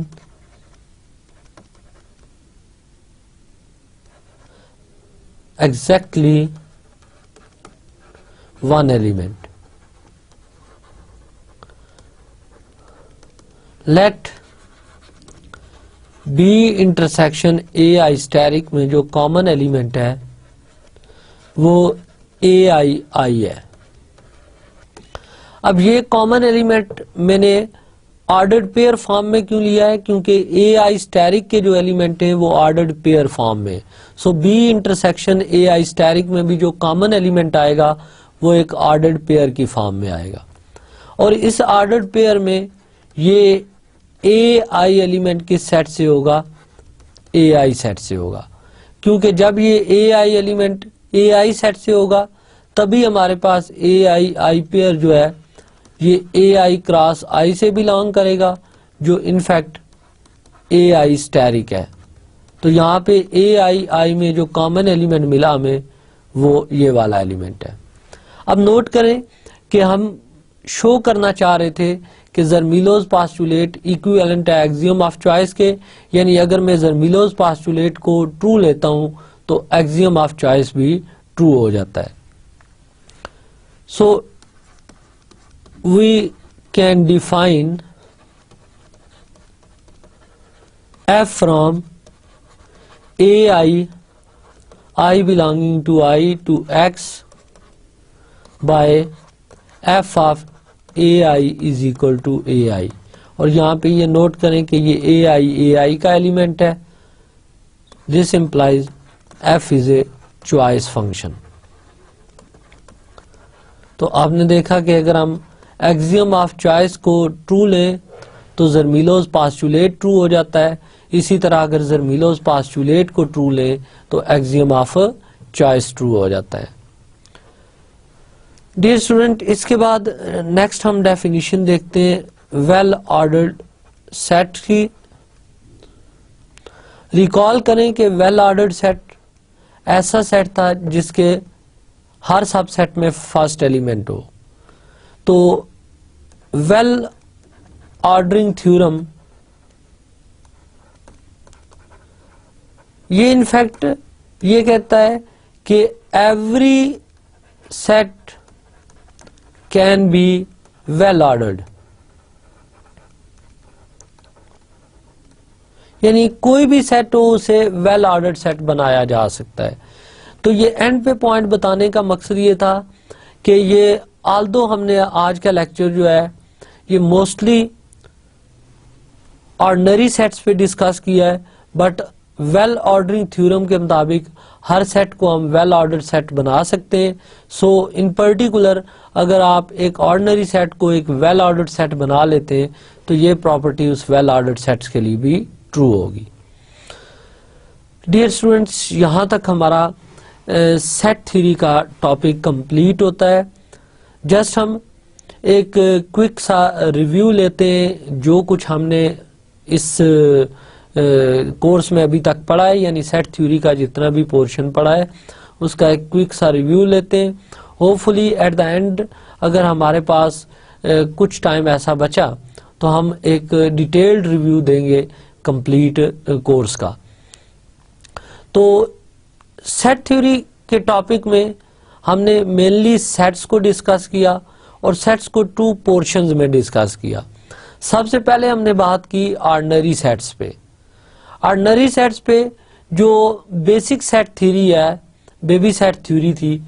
exactly one element. Let B intersection A I asterisk में जो common element है वो ए आई आई है। अब ये common element मैंने ordered pair form में क्यों लिया है, क्योंकि ए आई स्टैरिक के जो एलिमेंट है वो ऑर्डर्ड पेयर फॉर्म में। So B intersection A I asterisk में भी जो कॉमन एलिमेंट आएगा वो एक ऑर्डर्ड पेयर की फॉर्म में आएगा। और इस ऑर्डर्ड पेयर में ये ए आई एलिमेंट किस सेट से होगा, ए आई सेट से होगा, क्योंकि जब ये ए आई एलिमेंट ए आई सेट से होगा तभी हमारे पास ए आई आई पेयर जो है ये ए आई क्रॉस आई से बिलोंग करेगा, जो इनफैक्ट ए आई स्टैरिक है। तो यहाँ पे ए आई आई में जो कॉमन एलिमेंट मिला हमें वो ये वाला एलिमेंट है। अब नोट करें कि हम शो करना चाह रहे थे कि ज़र्मीलोस पास्टुलेट इक्विवेलेंट है एक्सियम ऑफ चॉइस के, यानी अगर मैं ज़र्मीलोस पास्टुलेट को ट्रू लेता हूं तो एक्सियम ऑफ चॉइस भी ट्रू हो जाता है। So we can define F from A I belonging to I to X by F of A I is equal to A I. और यहां पे ये नोट करें कि ये ए आई का एलिमेंट है। This implies F is a choice function. तो आपने देखा कि अगर हम एक्सियम ऑफ चॉइस को ट्रू लें तो ज़र्मीलोस पास्टुलेट ट्रू हो जाता है। इसी तरह अगर ज़र्मीलोस पास्टुलेट को ट्रू लें तो एक्सियम ऑफ चॉइस ट्रू हो जाता है। डियर स्टूडेंट, इसके बाद नेक्स्ट हम डेफिनेशन देखते हैं वेल ऑर्डर्ड सेट की। रिकॉल करें कि वेल ऑर्डर्ड सेट ऐसा सेट था जिसके हर सबसेट में फर्स्ट एलिमेंट हो। तो वेल ऑर्डरिंग थ्योरम ये इनफैक्ट ये कहता है कि every set can be well ordered, यानी कोई भी सेट हो उसे वेल ऑर्डर्ड सेट बनाया जा सकता है। तो ये एंड पे पॉइंट बताने का मकसद ये था कि ये आल्दो हमने आज का लेक्चर जो है ये मोस्टली ऑर्डिनरी सेट्स पे डिस्कस किया है, बट वेल ऑर्डरिंग थ्योरम के मुताबिक हर सेट को हम वेल ऑर्डर्ड सेट बना सकते हैं। सो इन पर्टिकुलर अगर आप एक ऑर्डिनरी सेट को एक वेल ऑर्डर्ड सेट बना लेते हैं तो ये प्रॉपर्टी उस वेल ऑर्डर्ड सेट्स के लिए भी ट्रू होगी। डियर स्टूडेंट्स, यहाँ तक हमारा सेट थ्योरी का टॉपिक कंप्लीट होता है। जस्ट हम एक क्विक सा रिव्यू लेते हैं जो कुछ हमने इस कोर्स में अभी तक पढ़ा है, यानी सेट थ्योरी का जितना भी पोर्शन पढ़ा है उसका एक क्विक सा रिव्यू लेते हैं। होपफुली एट द एंड अगर हमारे पास कुछ टाइम ऐसा बचा तो हम एक डिटेल्ड रिव्यू देंगे कंप्लीट कोर्स का। तो सेट थ्योरी के टॉपिक में हमने मेनली सेट्स को डिस्कस किया और सेट्स को टू पोर्शंस में डिस्कस किया। सबसे पहले हमने बात की ऑर्डिनरी सेट्स पे। ऑर्डिनरी सेट्स पे जो बेसिक सेट थ्योरी है, बेबी सेट थ्योरी थी,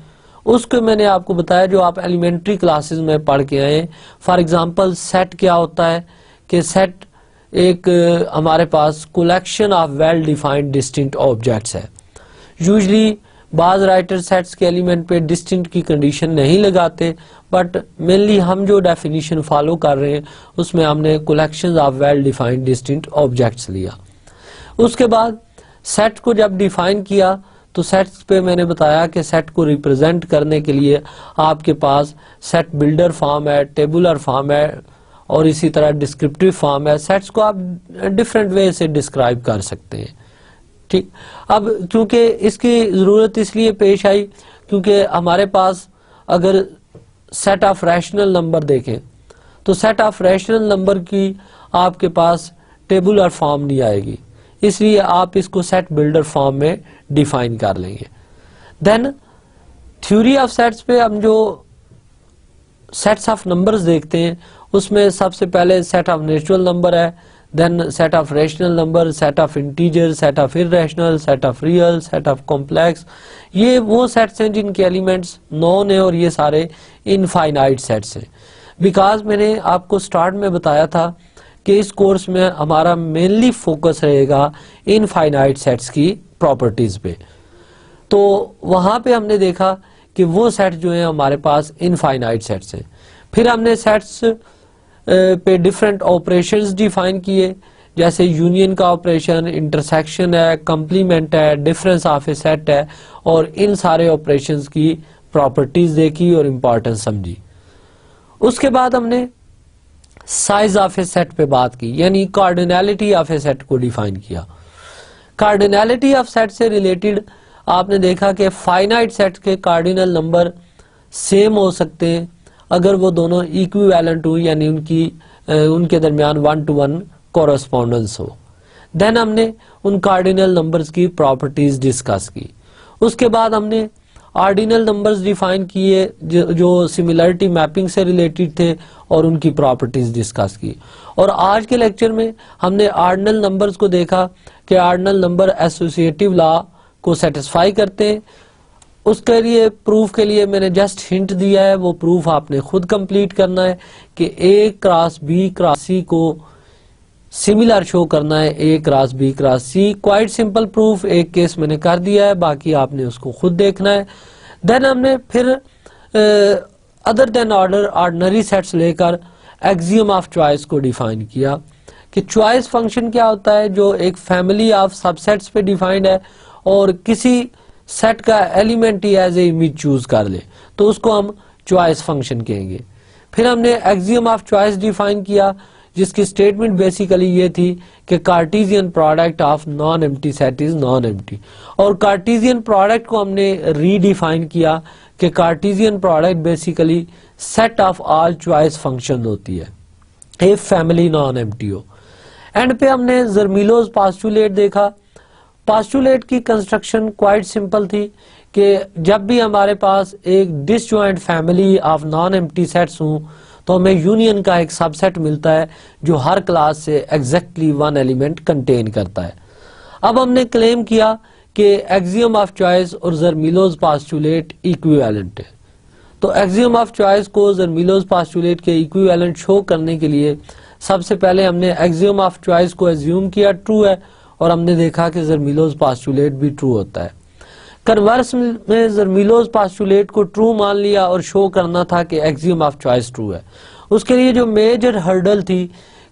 उसको मैंने आपको बताया जो आप एलिमेंट्री क्लासेस में पढ़ के आए। फॉर एग्जांपल सेट क्या होता है कि सेट एक हमारे पास collection of well defined distinct objects है। यूजुअली बाज राइटर सेट्स के एलिमेंट पे डिस्टिंक्ट की कंडीशन नहीं लगाते, बट मेनली हम जो डेफिनेशन फॉलो कर रहे हैं उसमें हमने collection of well defined distinct objects लिया। उसके बाद सेट को जब डिफाइन किया तो सेट्स पे मैंने बताया कि सेट को रिप्रेजेंट करने के लिए आपके पास सेट बिल्डर फॉर्म है, टेबुलर फॉर्म है और इसी तरह डिस्क्रिप्टिव फॉर्म है। सेट्स को आप डिफरेंट वे से डिस्क्राइब कर सकते हैं। ठीक, अब क्योंकि इसकी जरूरत इसलिए पेश आई क्योंकि हमारे पास अगर सेट ऑफ रैशनल नंबर देखें तो सेट ऑफ रैशनल नंबर की आपके पास टेबुलर फॉर्म नहीं आएगी, इसलिए आप इसको सेट बिल्डर फॉर्म में डिफाइन कर लेंगे। देन थ्योरी ऑफ सेट्स पे हम जो सेट्स ऑफ नंबर्स देखते हैं, उसमें सबसे पहले सेट ऑफ नेचुरल नंबर है, then set of rational number, set of integer, set of irrational, set of real, set of complex. ये वो सेट्स हैं जिनके एलिमेंट्स नॉन है और ये सारे इनफाइनाइट सेट्स हैं। बिकॉज मैंने आपको स्टार्ट में बताया था कि इस कोर्स में हमारा मेनली फोकस रहेगा इनफाइनाइट सेट्स की प्रॉपर्टीज पे। तो वहां पे हमने देखा कि वो सेट जो है हमारे पास इनफाइनाइट सेट्स हैं। फिर हमने सेट्स पे डिफरेंट ऑपरेशंस डिफाइन किए, जैसे यूनियन का ऑपरेशन, इंटरसेक्शन है, कंप्लीमेंट है, डिफरेंस ऑफ ए सेट है, और इन सारे ऑपरेशंस की प्रॉपर्टीज देखी और इंपॉर्टेंस समझी। उसके बाद हमने साइज ऑफ ए सेट पे बात की, यानी कार्डिनैलिटी ऑफ ए सेट को डिफाइन किया। कार्डिनैलिटी ऑफ सेट से रिलेटेड आपने देखा कि फाइनाइट सेट के कार्डिनल नंबर सेम हो सकते हैं अगर वो दोनों इक्विवेलेंट हो, यानी उनके दरमियान 1-to-1 कॉरेस्पॉन्डेंस हो। देन हमने उन कार्डिनल नंबर्स की प्रॉपर्टीज डिस्कस की। उसके बाद हमने ऑर्डिनल नंबर्स डिफाइन किए जो सिमिलरिटी मैपिंग से रिलेटेड थे और उनकी प्रॉपर्टीज डिस्कस की। और आज के लेक्चर में हमने ऑर्डिनल नंबर्स को देखा कि ऑर्डिनल नंबर एसोसिएटिव लॉ को सेटिस्फाई करते हैं। उसके लिए प्रूफ के लिए मैंने जस्ट हिंट दिया है, वो प्रूफ आपने खुद कंप्लीट करना है कि ए क्रॉस बी क्रॉस सी को सिमिलर शो करना है ए क्रॉस बी क्रॉस सी। क्वाइट सिंपल प्रूफ, एक केस मैंने कर दिया है, बाकी आपने उसको खुद देखना है। देन हमने फिर other than order ordinary sets लेकर एक्सियम ऑफ चॉइस को डिफाइन किया कि चॉइस फंक्शन क्या होता है, जो एक फैमिली ऑफ सबसेट्स पे डिफाइंड है और किसी सेट का एलिमेंट ही एज ए इमेज चूज कर ले तो उसको हम चॉइस फंक्शन कहेंगे। फिर हमने एक्सियम ऑफ चॉइस डिफाइन किया, जिसकी स्टेटमेंट बेसिकली ये थी कि Cartesian product of non empty set is non empty. और कार्टेशियन प्रोडक्ट को हमने रीडिफाइन किया कि Cartesian product basically set of all choice function होती है इफ फैमिली नॉन एम्प्टी हो। एंड पे हमने जर्मीलोज पास्टुलेट देखा। पास्टुलेट की कंस्ट्रक्शन क्वाइट सिंपल थी कि जब भी हमारे पास एक disjoint family of non empty sets हों तो हमें यूनियन का एक सबसेट मिलता है जो हर क्लास से एग्जैक्टली वन एलिमेंट कंटेन करता है। अब हमने क्लेम किया कि एक्सियम ऑफ चॉइस और जर्मीलोज पास्टुलेट इक्विवेलेंट है। तो एक्सियम ऑफ चॉइस को जर्मीलोज पास्टुलेट के इक्विवेलेंट शो करने के लिए सबसे पहले हमने एक्सियम ऑफ चॉइस को एज्यूम किया ट्रू है और हमने देखा कि जर्मीलोज पास्टुलेट भी ट्रू होता है। कन्वर्स में जर्मीलोज पास्टुलेट को ट्रू मान लिया और शो करना था कि एक्सियम ऑफ चॉइस ट्रू है। उसके लिए जो मेजर हर्डल थी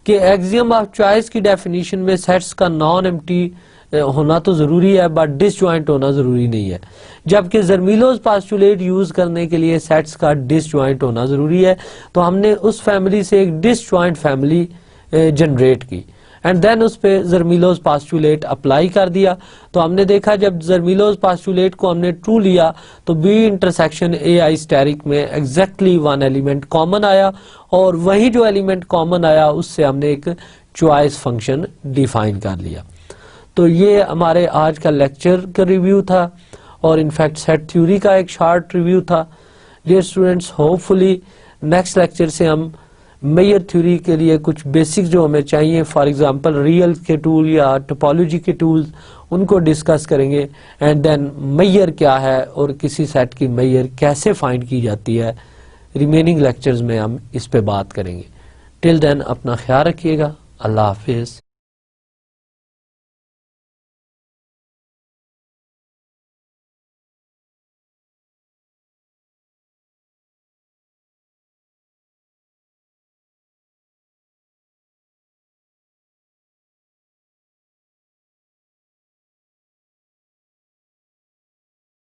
कि एक्सियम ऑफ चॉइस की डेफिनेशन में सेट्स का नॉन एम्प्टी होना तो जरूरी है बट डिसजॉइंट होना जरूरी नहीं है, जबकि जर्मीलोज पास्टुलेट यूज करने के लिए सेट्स का डिसजॉइंट होना जरूरी है। तो हमने उस फैमिली से एक डिसजॉइंट फैमिली जनरेट की एंड देन उस पे जर्मीलोज पास्टुलेट अप्लाई कर दिया। तो हमने देखा जब जर्मीलोज पास्टुलेट को हमने ट्रू लिया तो B intersection A I steric में एग्जैक्टली वन एलिमेंट कॉमन आया और वही जो एलिमेंट कॉमन आया उससे हमने एक चॉइस फंक्शन डिफाइन कर लिया। तो ये हमारे आज का लेक्चर का रिव्यू था और इनफैक्ट सेट थ्योरी का एक शॉर्ट रिव्यू था। Dear students, hopefully next lecture से हम मेयर थ्योरी के लिए कुछ बेसिक जो हमें चाहिए, फॉर एग्जांपल रियल के टूल या टोपोलॉजी के टूल्स, उनको डिस्कस करेंगे। एंड देन मेयर क्या है और किसी सेट की मेयर कैसे फाइंड की जाती है, रिमेनिंग लेक्चर्स में हम इस पे बात करेंगे। टिल देन अपना ख्याल रखिएगा। अल्लाह हाफिज।